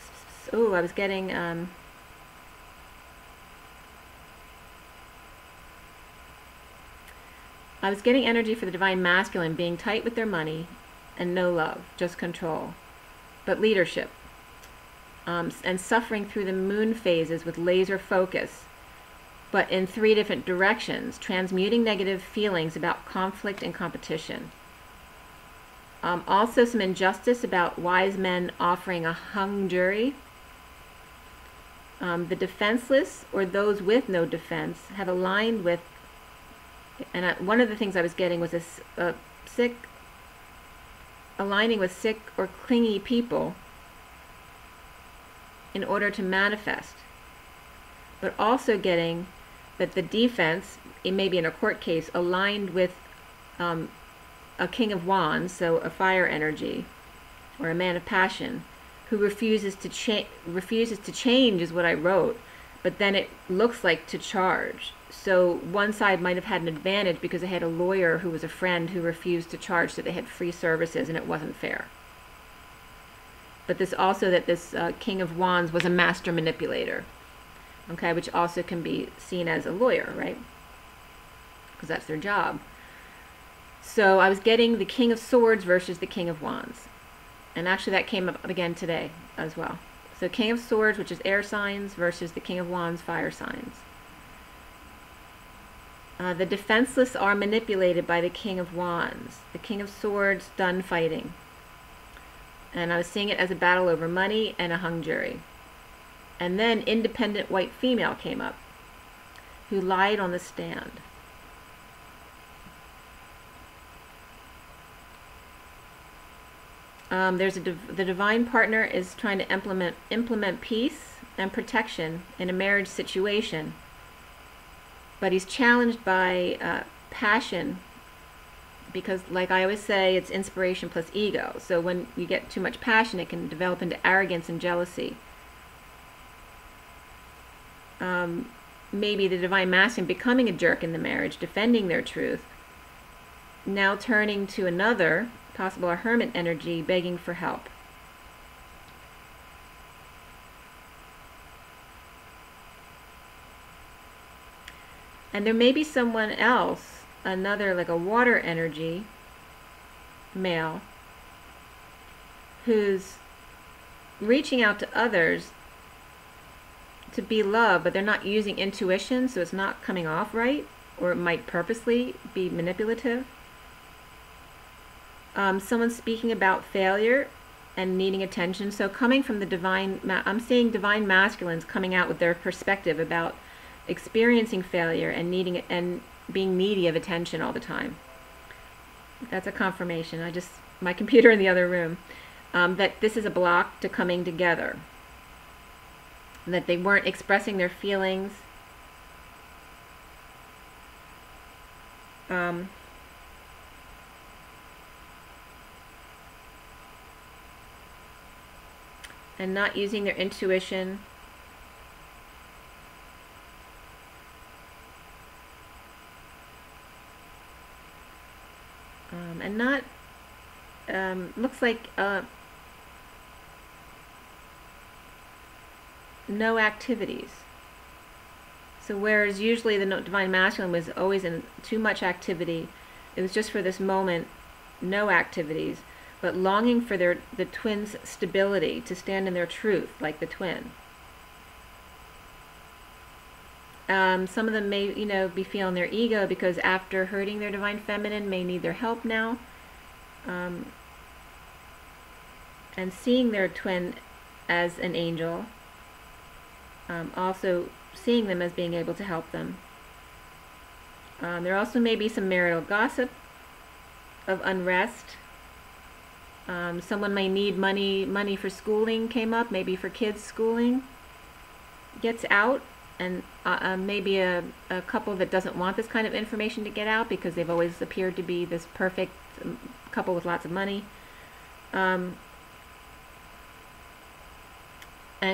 oh, I was getting, I was getting energy for the Divine Masculine being tight with their money and no love, just control, but leadership, and suffering through the moon phases with laser focus, but in 3 different directions, transmuting negative feelings about conflict and competition. Also some injustice about wise men offering a hung jury. The defenseless, or those with no defense, have aligned with, and one of the things I was getting was aligning with sick or clingy people in order to manifest. But also getting that the defense, it may be in a court case, aligned with a King of Wands, so a fire energy, or a man of passion, who refuses to change is what I wrote, but then it looks like to charge. So one side might have had an advantage because they had a lawyer who was a friend who refused to charge, so they had free services, and it wasn't fair. But this also that this King of Wands was a master manipulator, okay, which also can be seen as a lawyer, right? Because that's their job. So I was getting the King of Swords versus the King of Wands. And actually that came up again today as well. So King of Swords, which is air signs, versus the King of Wands, fire signs. The defenseless are manipulated by the King of Wands. The King of Swords, done fighting. And I was seeing it as a battle over money and a hung jury. And then independent white female came up, who lied on the stand. The divine partner is trying to implement peace and protection in a marriage situation, but he's challenged by passion, because, like I always say, it's inspiration plus ego. So when you get too much passion, it can develop into arrogance and jealousy. Maybe the divine masculine becoming a jerk in the marriage, defending their truth, now turning to another, possible a hermit energy, begging for help. And there may be someone else, another, like a water energy, male, who's reaching out to others to be loved, but they're not using intuition, so it's not coming off right, or it might purposely be manipulative. Someone speaking about failure and needing attention. So coming from the divine, I'm seeing divine masculines coming out with their perspective about experiencing failure and needing it and being needy of attention all the time. That's a confirmation. My computer in the other room, that this is a block to coming together. That they weren't expressing their feelings. And not using their intuition. And not, looks like no activities. So whereas usually the divine masculine was always in too much activity, it was just for this moment, no activities, but longing for the twins' stability, to stand in their truth, like the twin. Some of them may, be feeling their ego because after hurting their divine feminine, may need their help now. And seeing their twin as an angel, also seeing them as being able to help them. There also may be some marital gossip of unrest. Someone may need money for schooling came up, maybe for kids' schooling. Gets out, and maybe a couple that doesn't want this kind of information to get out because they've always appeared to be this perfect couple with lots of money. And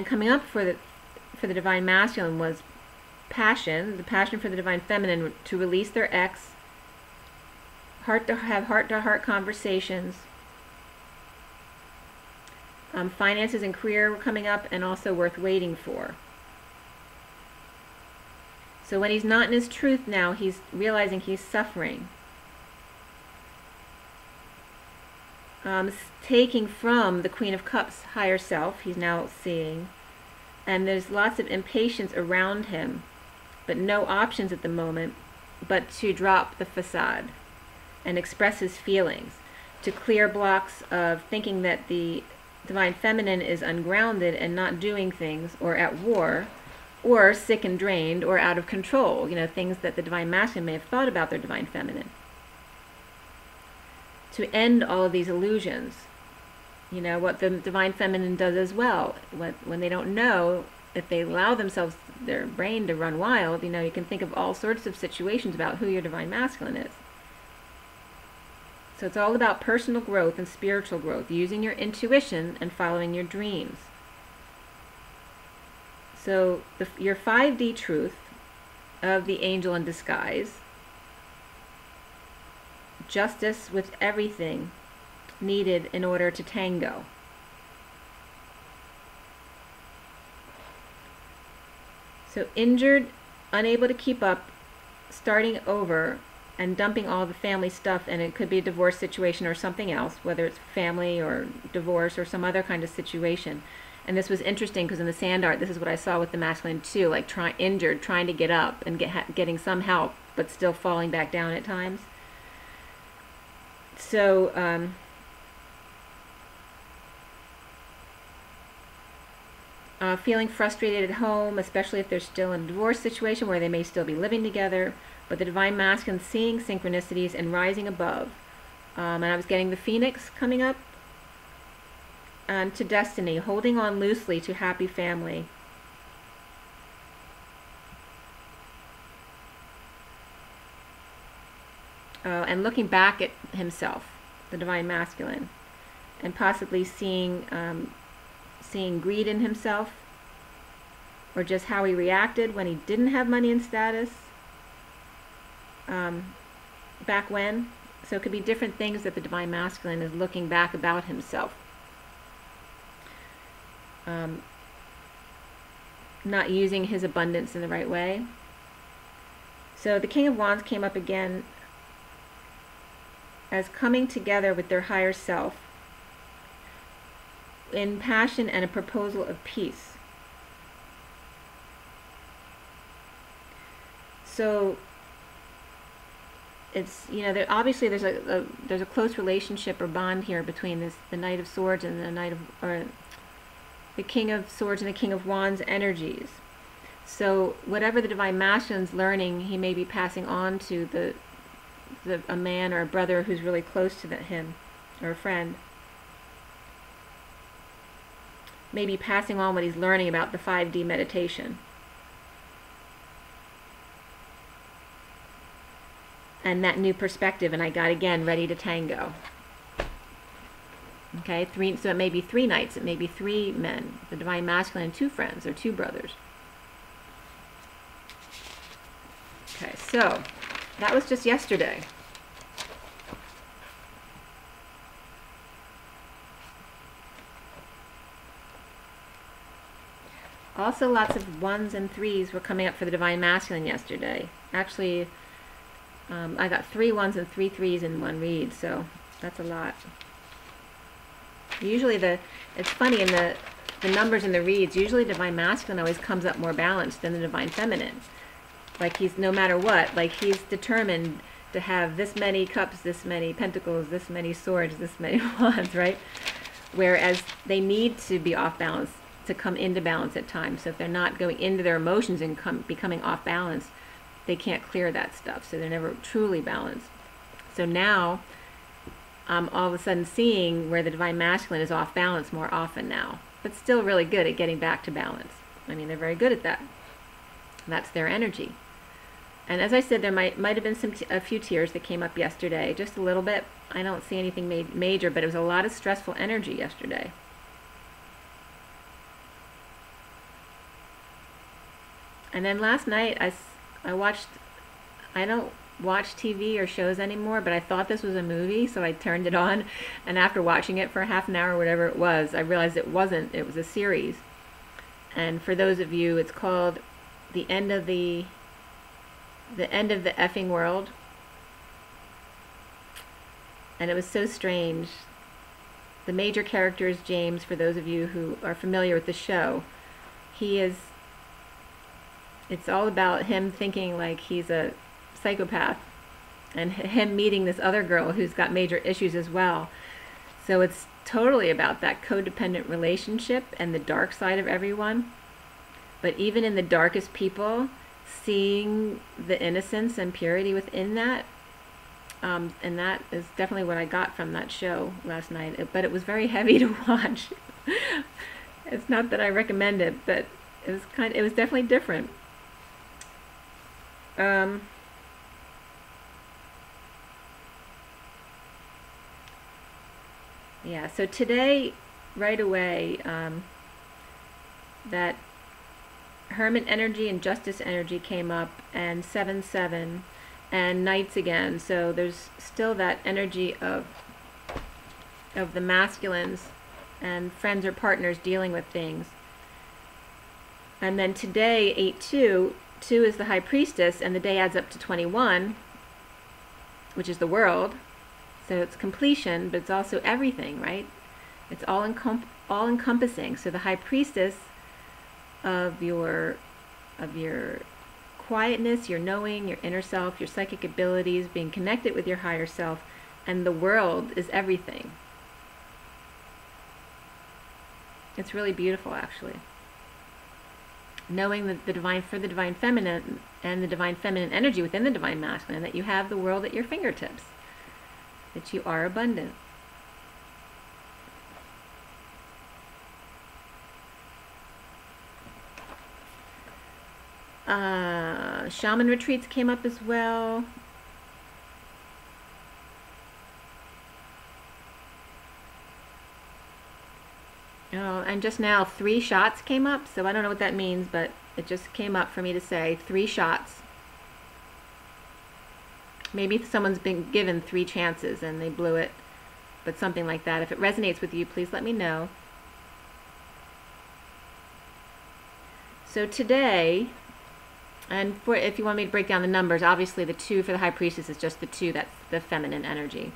coming up for the divine masculine was passion, the passion for the divine feminine to release their ex, have heart-to-heart conversations. Finances and career were coming up, and also worth waiting for. So when he's not in his truth now, he's realizing he's suffering. Taking from the Queen of Cups higher self, he's now seeing. And there's lots of impatience around him, but no options at the moment but to drop the facade and express his feelings, to clear blocks of thinking that the divine feminine is ungrounded and not doing things, or at war, or sick and drained, or out of control, things that the divine masculine may have thought about their divine feminine. To end all of these illusions, what the divine feminine does as well, when they don't know, if they allow themselves, their brain to run wild, you can think of all sorts of situations about who your divine masculine is. So it's all about personal growth and spiritual growth, using your intuition and following your dreams. So your 5D truth of the angel in disguise. Justice with everything needed in order to tango. So injured, unable to keep up, starting over, and dumping all the family stuff, and it could be a divorce situation or something else, whether it's family or divorce or some other kind of situation. And this was interesting because in the sand art, this is what I saw with the masculine too, like injured, trying to get up and getting some help, but still falling back down at times. So feeling frustrated at home, especially if they're still in a divorce situation where they may still be living together, but the divine masculine seeing synchronicities and rising above. And I was getting the phoenix coming up, and to destiny, holding on loosely to happy family. And looking back at himself, the divine masculine, and possibly seeing greed in himself, or just how he reacted when he didn't have money and status back when. So it could be different things that the divine masculine is looking back about himself. Not using his abundance in the right way. So the King of Wands came up again as coming together with their higher self in passion and a proposal of peace. So it's, you know, obviously there's a close relationship or bond here between the Knight of Swords and the King of Swords and the King of Wands energies. So whatever the divine masculine's learning, he may be passing on to a man or a brother who's really close to him, or a friend. Maybe passing on what he's learning about the 5D meditation. And that new perspective, and I got, again, ready to tango. Okay, so it may be 3 knights, it may be 3 men, the divine masculine and 2 friends, or 2 brothers. Okay, so that was just yesterday. Also, lots of 1s and 3s were coming up for the divine masculine yesterday. Actually, I got 3 1s and 3 3s in one read, so that's a lot. Usually it's funny, in the numbers in the reads, usually divine masculine always comes up more balanced than the divine feminine. Like he's, no matter what, like he's determined to have this many cups, this many pentacles, this many swords, this many wands, right? Whereas they need to be off balance to come into balance at times. So if they're not going into their emotions and becoming off balance, they can't clear that stuff. So they're never truly balanced. So now I'm all of a sudden seeing where the divine masculine is off balance more often now, but still really good at getting back to balance. I mean, they're very good at that. That's their energy. And as I said, there might have been a few tears that came up yesterday, just a little bit. I don't see anything major, but it was a lot of stressful energy yesterday. And then last night I watched, I don't watch TV or shows anymore, but I thought this was a movie, so I turned it on, and after watching it for half an hour or whatever it was, I realized it wasn't. It was a series. And for those of you, it's called The End of the Effing World. And it was so strange. The major character is James, for those of you who are familiar with the show. It's all about him thinking like he's a psychopath, and him meeting this other girl who's got major issues as well. So it's totally about that codependent relationship and the dark side of everyone. But even in the darkest people, seeing the innocence and purity within that, and that is definitely what I got from that show last night. But it was very heavy to watch. It's not that I recommend it, but it was definitely different. Yeah, so today, right away, that Hermit energy and Justice energy came up, and 7-7, and Knights again. So there's still that energy of the masculines and friends or partners dealing with things. And then today, 8-2, 2 is the High Priestess, and the day adds up to 21, which is the world. So it's completion, but it's also everything, right? It's all encompassing. So the High Priestess of your quietness, your knowing, your inner self, your psychic abilities, being connected with your higher self, and the world is everything. It's really beautiful, actually. Knowing that the divine feminine and the divine feminine energy within the divine masculine, that you have the world at your fingertips, that you are abundant. Shaman retreats came up as well. Oh, and just now 3 shots came up, so I don't know what that means, but it just came up for me to say 3 shots. Maybe someone's been given 3 chances and they blew it, but something like that. If it resonates with you, please let me know. So today, and if you want me to break down the numbers, obviously the 2 for the High Priestess is just the 2, that's the feminine energy.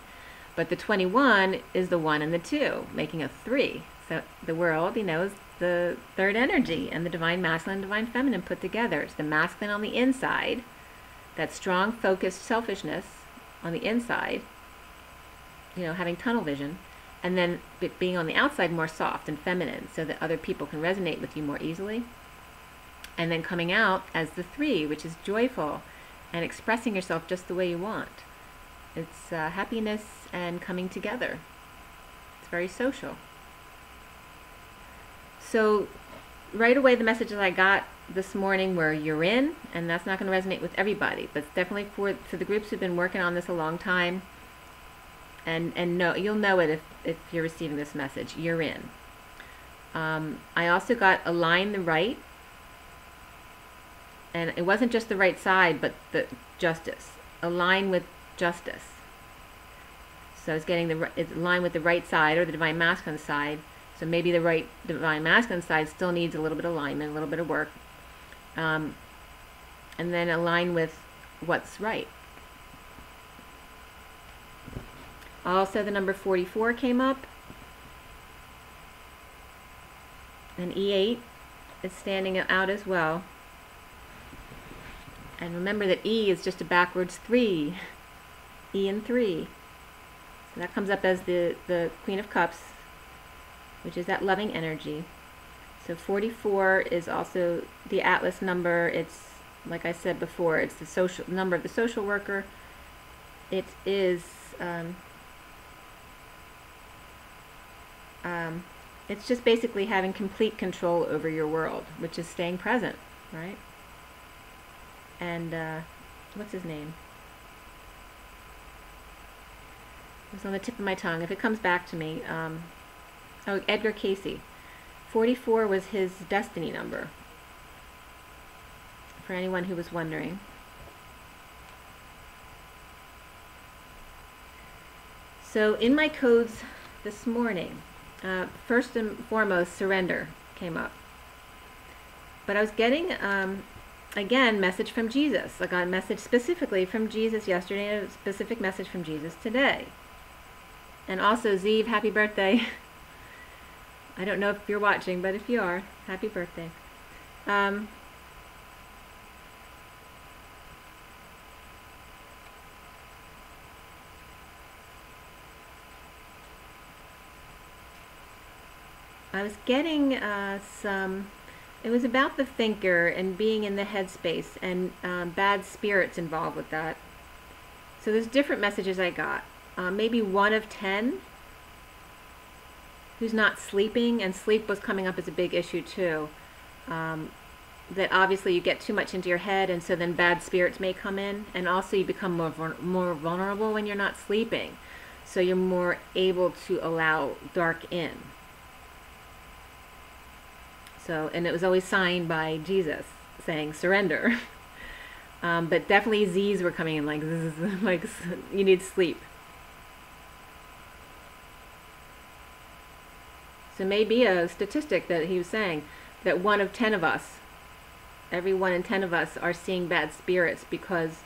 But the 21 is the 1 and the 2, making a 3. So the world, is the 3rd energy, and the divine masculine and divine feminine put together. It's the masculine on the inside, that strong, focused selfishness on the inside, having tunnel vision, and then being on the outside more soft and feminine, so that other people can resonate with you more easily. And then coming out as the 3, which is joyful and expressing yourself just the way you want. It's happiness and coming together. It's very social. So right away, the messages I got this morning were you're in, and that's not going to resonate with everybody, but it's definitely for the groups who've been working on this a long time. And you'll know it if you're receiving this message. You're in. I also got align the right, and it wasn't just the right side, but the justice. Align with justice. So it's getting it's aligned with the right side, or the divine masculine side. So maybe the right divine masculine side still needs a little bit of alignment, a little bit of work. And then align with what's right. Also, the number 44 came up. And E8 is standing out as well. And remember that E is just a backwards 3. E and 3. So that comes up as the Queen of Cups, which is that loving energy. So 44 is also the Atlas number. It's, like I said before, it's the social number of the social worker. It is, it's just basically having complete control over your world, which is staying present, right? And what's his name? It was on the tip of my tongue. If it comes back to me, oh, Edgar Casey. 44 was his destiny number, for anyone who was wondering. So in my codes this morning, first and foremost, surrender came up. But I was getting, again, message from Jesus. I got a message specifically from Jesus yesterday, and a specific message from Jesus today. And also, Zeev, happy birthday. I don't know if you're watching, but if you are, happy birthday. I was getting it was about the thinker and being in the headspace, and bad spirits involved with that. So there's different messages I got. Maybe 1 of 10 who's not sleeping, and sleep was coming up as a big issue too. That obviously you get too much into your head, and so then bad spirits may come in, and also you become more vulnerable when you're not sleeping. So you're more able to allow dark in. So, and it was always signed by Jesus saying surrender. But definitely Z's were coming in like, like you need sleep. So maybe a statistic that he was saying that 1 of 10 of us, every 1 in 10 of us are seeing bad spirits because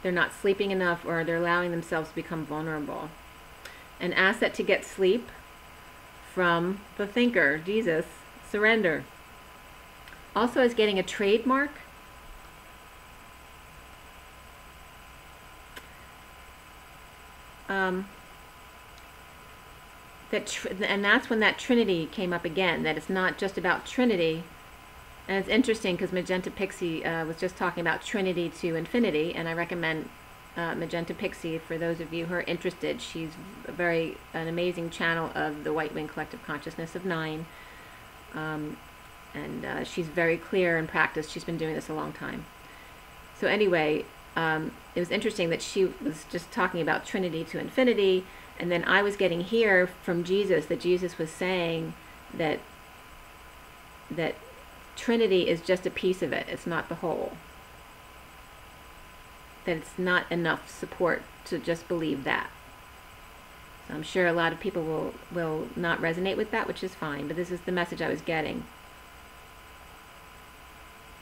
they're not sleeping enough or they're allowing themselves to become vulnerable. And ask that to get sleep from the thinker, Jesus, surrender. Also, I was getting a trademark. And that's when that Trinity came up again, that it's not just about Trinity. And it's interesting because Magenta Pixie was just talking about Trinity to Infinity, and I recommend Magenta Pixie for those of you who are interested. She's an amazing channel of the White Wing Collective Consciousness of 9. And she's very clear in practice. She's been doing this a long time. So anyway, it was interesting that she was just talking about Trinity to Infinity, and then I was getting here from Jesus that Jesus was saying that Trinity is just a piece of it. It's not the whole. That it's not enough support to just believe that. So I'm sure a lot of people will not resonate with that, which is fine, but this is the message I was getting.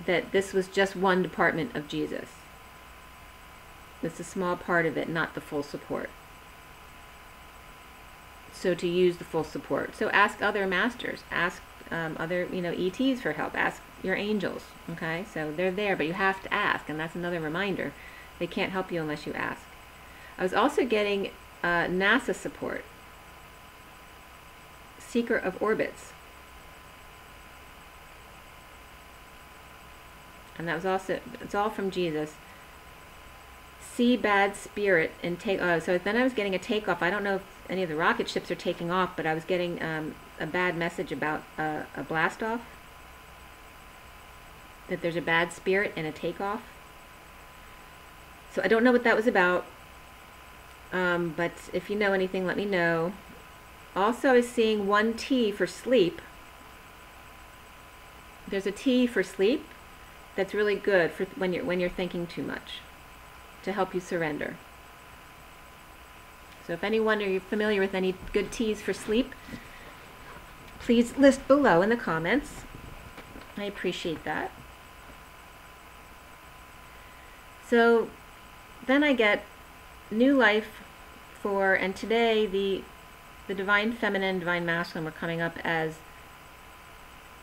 That this was just one department of Jesus. It's a small part of it, not the full support. So to use the full support. So ask other masters, ask other, ETs for help, ask your angels, okay? So they're there, but you have to ask, and that's another reminder. They can't help you unless you ask. I was also getting NASA support, Seeker of Orbits. And that was also, it's all from Jesus. See bad spirit and take, so then I was getting a takeoff. I don't know if any of the rocket ships are taking off, but I was getting a bad message about a blast off. That there's a bad spirit and a takeoff. So I don't know what that was about. But if you know anything, let me know. Also, I was seeing 1 T for sleep. There's a T for sleep that's really good for when you're thinking too much, to help you surrender. So if anyone, are you familiar with any good teas for sleep, please list below in the comments. I appreciate that. So then I get new life for, and today the Divine Feminine, Divine Masculine were coming up as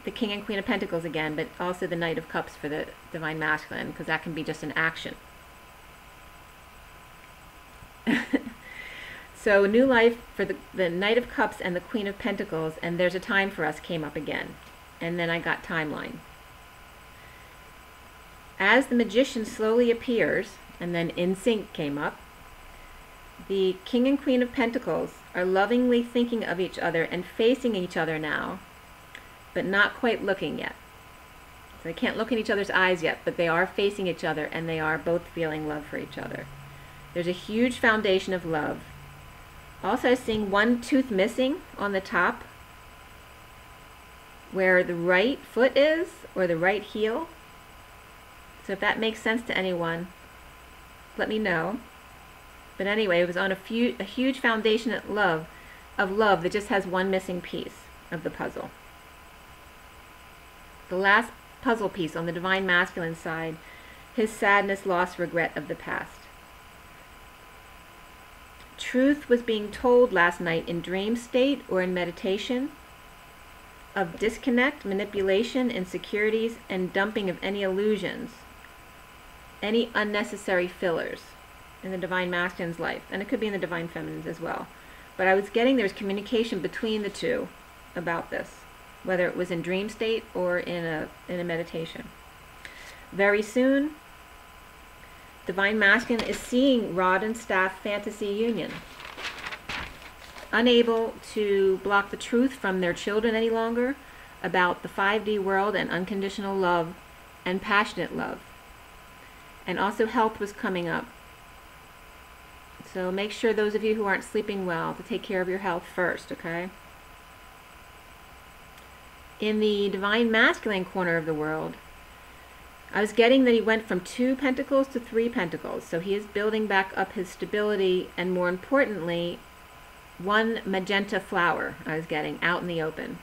the King and Queen of Pentacles again, but also the Knight of Cups for the Divine Masculine, because that can be just an action. So new life for the Knight of Cups and the Queen of Pentacles, and there's a time for us came up again. And then I got timeline. As the Magician slowly appears, and then In Sync came up, the King and Queen of Pentacles are lovingly thinking of each other and facing each other now, but not quite looking yet. So they can't look in each other's eyes yet, but they are facing each other, and they are both feeling love for each other. There's a huge foundation of love. Also seeing 1 tooth missing on the top, where the right foot is, or the right heel. So if that makes sense to anyone, let me know. But anyway, it was on a huge foundation of love that just has 1 missing piece of the puzzle. The last puzzle piece on the Divine Masculine side, his sadness, loss, regret of the past. Truth was being told last night in dream state or in meditation of disconnect, manipulation, insecurities, and dumping of any illusions, any unnecessary fillers in the Divine Masculine's life. And it could be in the Divine Feminine's as well. But I was getting there's communication between the two about this, whether it was in dream state or in a meditation. Very soon, Divine Masculine is seeing Rod and Staff Fantasy Union. Unable to block the truth from their children any longer about the 5D world and unconditional love and passionate love. And also health was coming up. So make sure those of you who aren't sleeping well to take care of your health first, okay? In the Divine Masculine corner of the world, I was getting that he went from 2 pentacles to 3 pentacles. So he is building back up his stability, and more importantly, 1 magenta flower I was getting out in the open.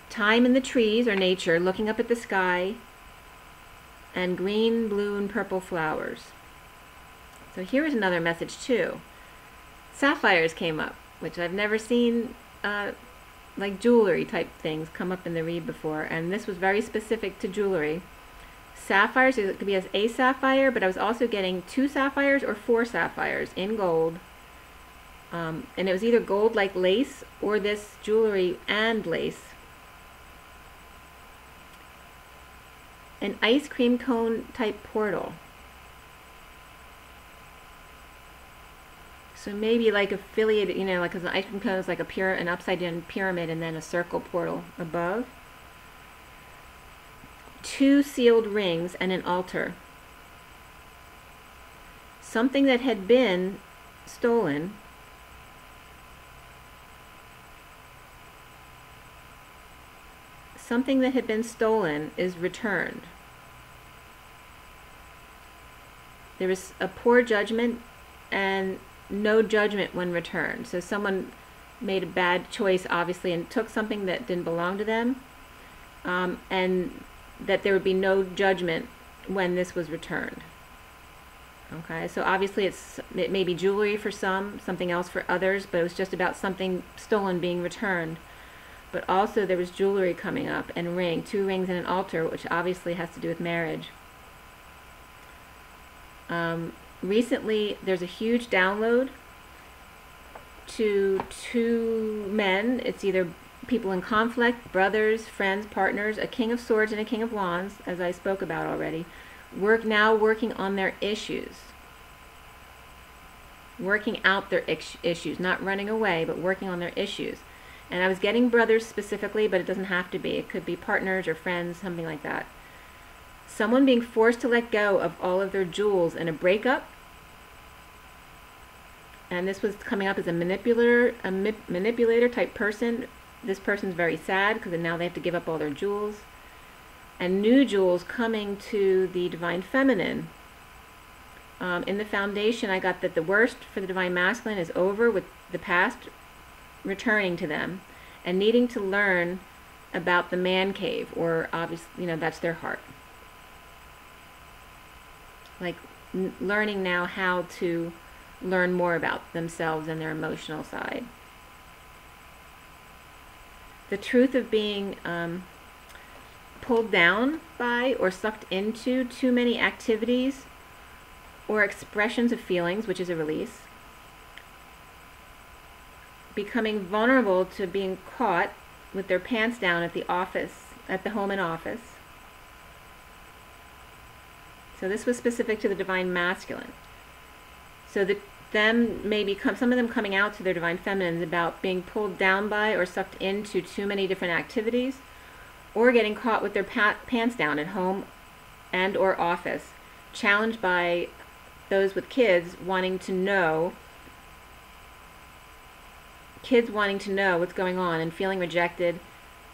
Time in the trees or nature, looking up at the sky, and green, blue, and purple flowers. So here is another message too. Sapphires came up, which I've never seen like jewelry type things come up in the read before, and this was very specific to jewelry. Sapphires, it could be as a sapphire, but I was also getting 2 sapphires or 4 sapphires in gold, and it was either gold like lace or this jewelry and lace. An ice cream cone type portal. So maybe like affiliated, you know, like as an ice cream cone is like an upside down pyramid and then a circle portal above. 2 sealed rings and an altar. Something that had been stolen is returned. There was a poor judgment and no judgment when returned. So someone made a bad choice, obviously, and took something that didn't belong to them, and that there would be no judgment when this was returned. Okay, so obviously it may be jewelry for some, something else for others, but it was just about something stolen being returned. But also there was jewelry coming up, and 2 rings and an altar, which obviously has to do with marriage. Recently, there's a huge download to 2 men. It's either people in conflict, brothers, friends, partners, a King of Swords and a King of Wands, as I spoke about already. Now working on their issues. Working out their issues, not running away, but working on their issues. And I was getting brothers specifically, but it doesn't have to be. It could be partners or friends, something like that. Someone being forced to let go of all of their jewels in a breakup. And this was coming up as a manipulator type person. This person's very sad because now they have to give up all their jewels. And new jewels coming to the Divine Feminine. In the foundation, I got that the worst for the Divine Masculine is over, with the past returning to them and needing to learn about the man cave, or obviously, you know, that's their heart. Like learning now how to learn more about themselves and their emotional side. The truth of being pulled down by or sucked into too many activities or expressions of feelings, which is a release. Becoming vulnerable to being caught with their pants down at the office, at the home and office. So this was specific to the Divine Masculine. So some of them coming out to their Divine Feminines about being pulled down by or sucked into too many different activities, or getting caught with their pants down at home and or office, challenged by those with kids wanting to know what's going on and feeling rejected,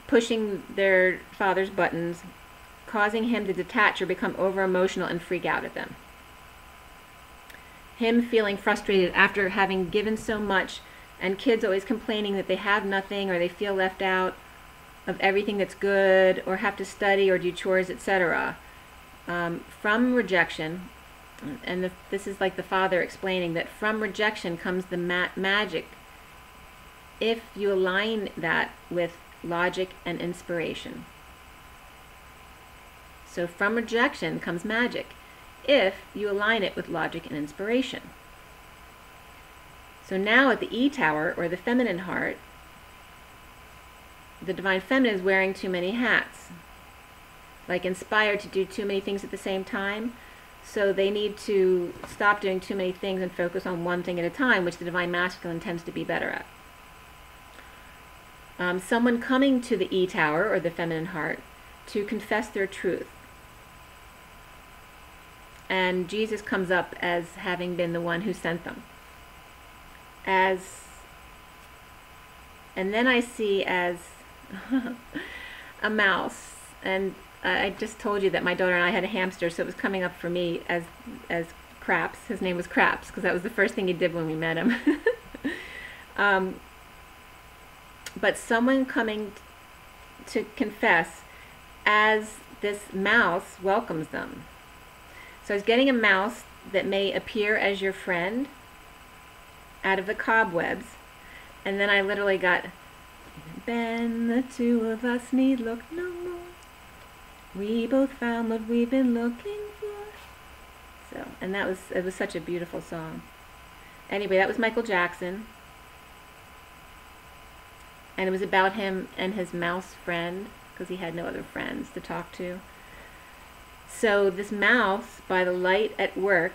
pushing their father's buttons, causing him to detach or become over emotional and freak out at them. Him feeling frustrated after having given so much, and kids always complaining that they have nothing or they feel left out of everything that's good, or have to study or do chores, etc. From rejection, and this is like the father explaining that from rejection comes the magic, if you align that with logic and inspiration. So from rejection comes magic, if you align it with logic and inspiration. So now at the E Tower, or the feminine heart, the Divine Feminine is wearing too many hats, like inspired to do too many things at the same time. So they need to stop doing too many things and focus on one thing at a time, which the Divine Masculine tends to be better at. Someone coming to the E Tower, or the feminine heart, to confess their truth. And Jesus comes up as having been the one who sent them. And then I see as, a mouse. And I just told you that my daughter and I had a hamster, so it was coming up for me as Craps. His name was Craps because that was the first thing he did when we met him. But someone coming to confess as this mouse welcomes them. So I was getting a mouse that may appear as your friend out of the cobwebs, and then I literally got, "Ben, the two of us need look no more. We both found what we've been looking for." So, and it was such a beautiful song. Anyway, that was Michael Jackson. And it was about him and his mouse friend, because he had no other friends to talk to. So this mouse, by the light at work,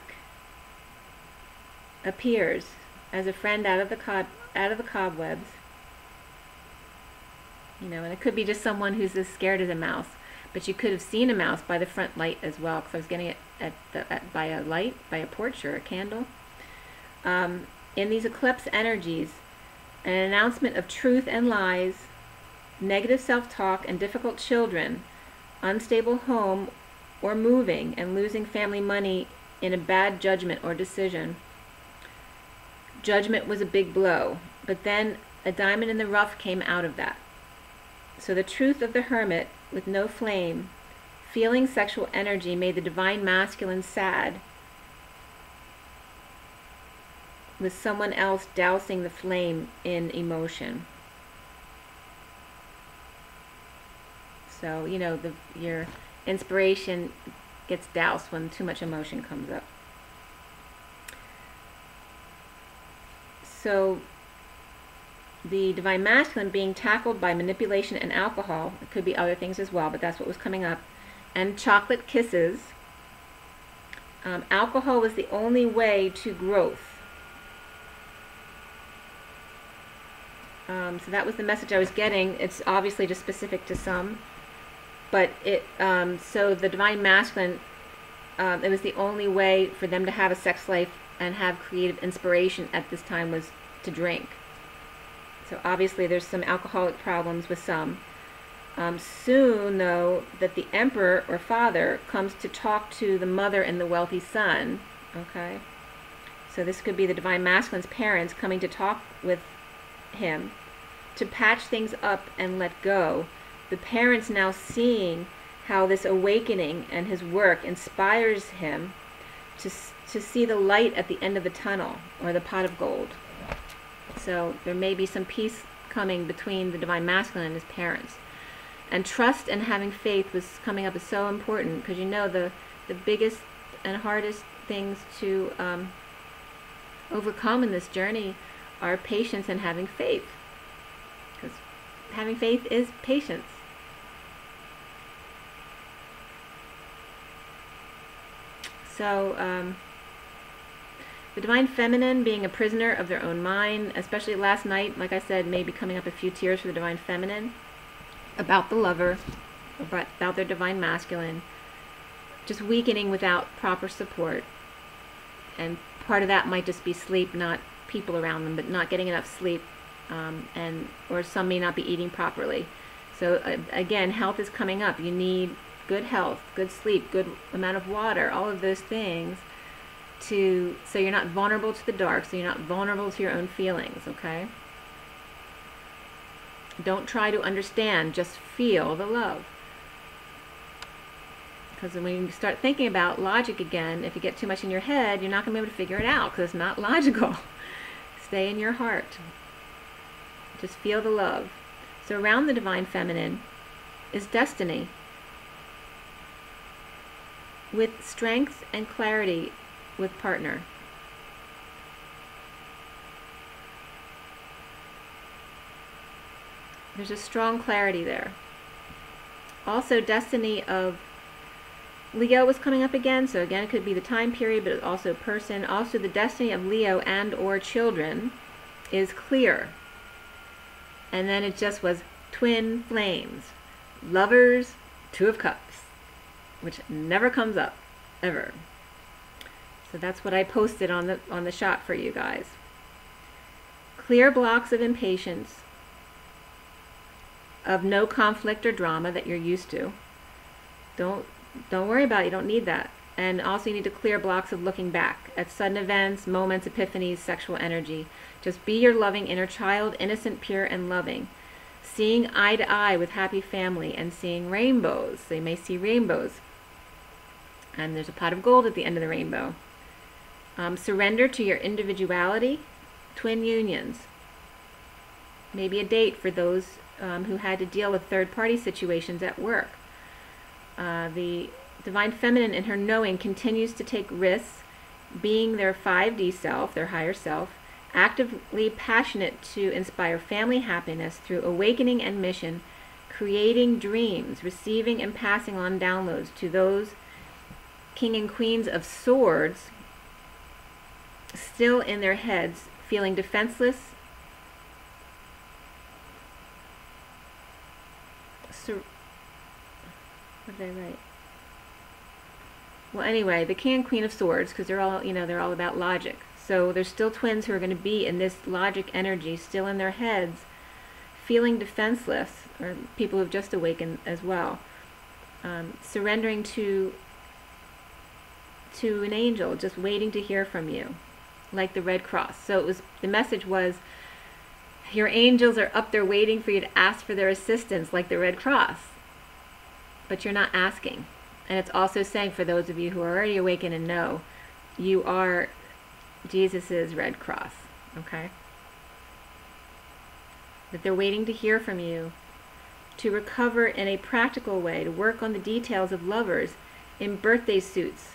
appears as a friend out of the cobwebs. You know, and it could be just someone who's as scared as a mouse, but you could have seen a mouse by the front light as well, because I was getting it by a light, by a porch or a candle. In these eclipse energies, an announcement of truth and lies, negative self-talk and difficult children, unstable home or moving and losing family money in a bad judgment or decision. Judgment was a big blow, but then a diamond in the rough came out of that. So the truth of the hermit with no flame, feeling sexual energy, made the divine masculine sad, with someone else dousing the flame in emotion. So, you know, your inspiration gets doused when too much emotion comes up. So, the divine masculine being tackled by manipulation and alcohol, it could be other things as well, but that's what was coming up, and chocolate kisses. Alcohol was the only way to growth. So that was the message I was getting. It's obviously just specific to some, but so the divine masculine, it was the only way for them to have a sex life and have creative inspiration at this time was to drink. So obviously there's some alcoholic problems with some. Soon, though, that the emperor or father comes to talk to the mother and the wealthy son. Okay, so this could be the divine masculine's parents coming to talk with him to patch things up and let go. The parents now seeing how this awakening and his work inspires him to see the light at the end of the tunnel, or the pot of gold. So there may be some peace coming between the divine masculine and his parents. And trust and having faith was coming up as so important, because you know the biggest and hardest things to overcome in this journey are patience and having faith. Because having faith is patience. So the divine feminine being a prisoner of their own mind, especially last night, like I said, maybe coming up a few tears for the divine feminine, about the lover, about their divine masculine, just weakening without proper support. And part of that might just be sleep, not people around them, but not getting enough sleep, or some may not be eating properly. So again, health is coming up. You need good health, good sleep, good amount of water, all of those things, so you're not vulnerable to the dark, so you're not vulnerable to your own feelings, okay? Don't try to understand, just feel the love. Because when you start thinking about logic again, if you get too much in your head, you're not going to be able to figure it out, because it's not logical. Stay in your heart. Just feel the love. So around the divine feminine is destiny, with strength and clarity with partner. There's a strong clarity there. Also, destiny of Leo was coming up again, so again it could be the time period, but also person. Also, the destiny of Leo and or children is clear. And then it just was twin flames. Lovers, Two of Cups, which never comes up, ever. So that's what I posted on the shot for you guys. Clear blocks of impatience, of no conflict or drama that you're used to. Don't worry about it. You don't need that. And also you need to clear blocks of looking back at sudden events, moments, epiphanies, sexual energy. Just be your loving inner child, innocent, pure, and loving. Seeing eye to eye with happy family and seeing rainbows. They may see rainbows. And there's a pot of gold at the end of the rainbow. Surrender to your individuality. Twin unions. Maybe a date for those who had to deal with third-party situations at work. The Divine Feminine in her knowing continues to take risks, being their 5D self, their higher self, actively passionate to inspire family happiness through awakening and mission, creating dreams, receiving and passing on downloads to those King and Queens of Swords still in their heads, feeling defenseless, what did I write? Well, anyway, the King and Queen of Swords, because they're all, they're all about logic. So there's still twins who are going to be in this logic energy, still in their heads, feeling defenseless, or people who've just awakened as well, surrendering to an angel, just waiting to hear from you, like the Red Cross. So the message was, your angels are up there waiting for you to ask for their assistance, like the Red Cross. But you're not asking. And it's also saying, for those of you who are already awakened and know, you are Jesus's Red Cross, okay? That they're waiting to hear from you, to recover in a practical way, to work on the details of lovers in birthday suits,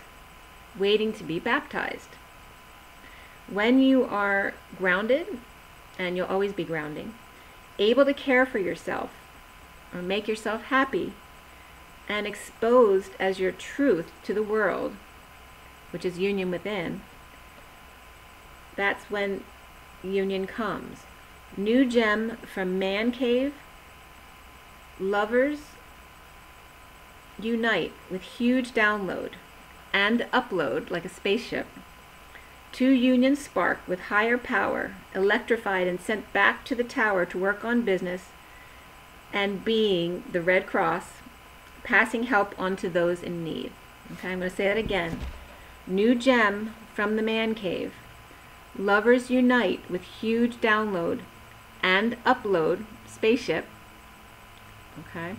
waiting to be baptized. When you are grounded, and you'll always be grounding, able to care for yourself, or make yourself happy, and exposed as your truth to the world, which is union within, that's when union comes. New gem from Man Cave. Lovers unite with huge download and upload like a spaceship. Two unions spark with higher power, electrified and sent back to the tower to work on business, and being the Red Cross, passing help on to those in need. Okay, I'm going to say that again. New gem from the Man Cave. Lovers unite with huge download and upload, spaceship. Okay.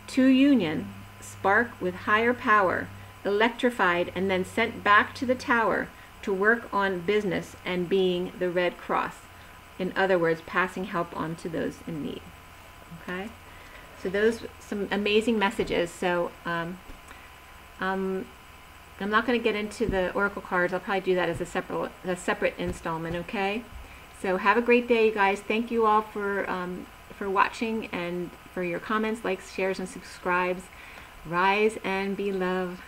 Two union spark with higher power, electrified and then sent back to the tower to work on business and being the Red Cross. In other words, passing help on to those in need. Okay. So those some amazing messages. So I'm not going to get into the oracle cards. I'll probably do that as a separate installment. Okay. So have a great day, you guys. Thank you all for watching and for your comments, likes, shares, and subscribes. Rise and be love.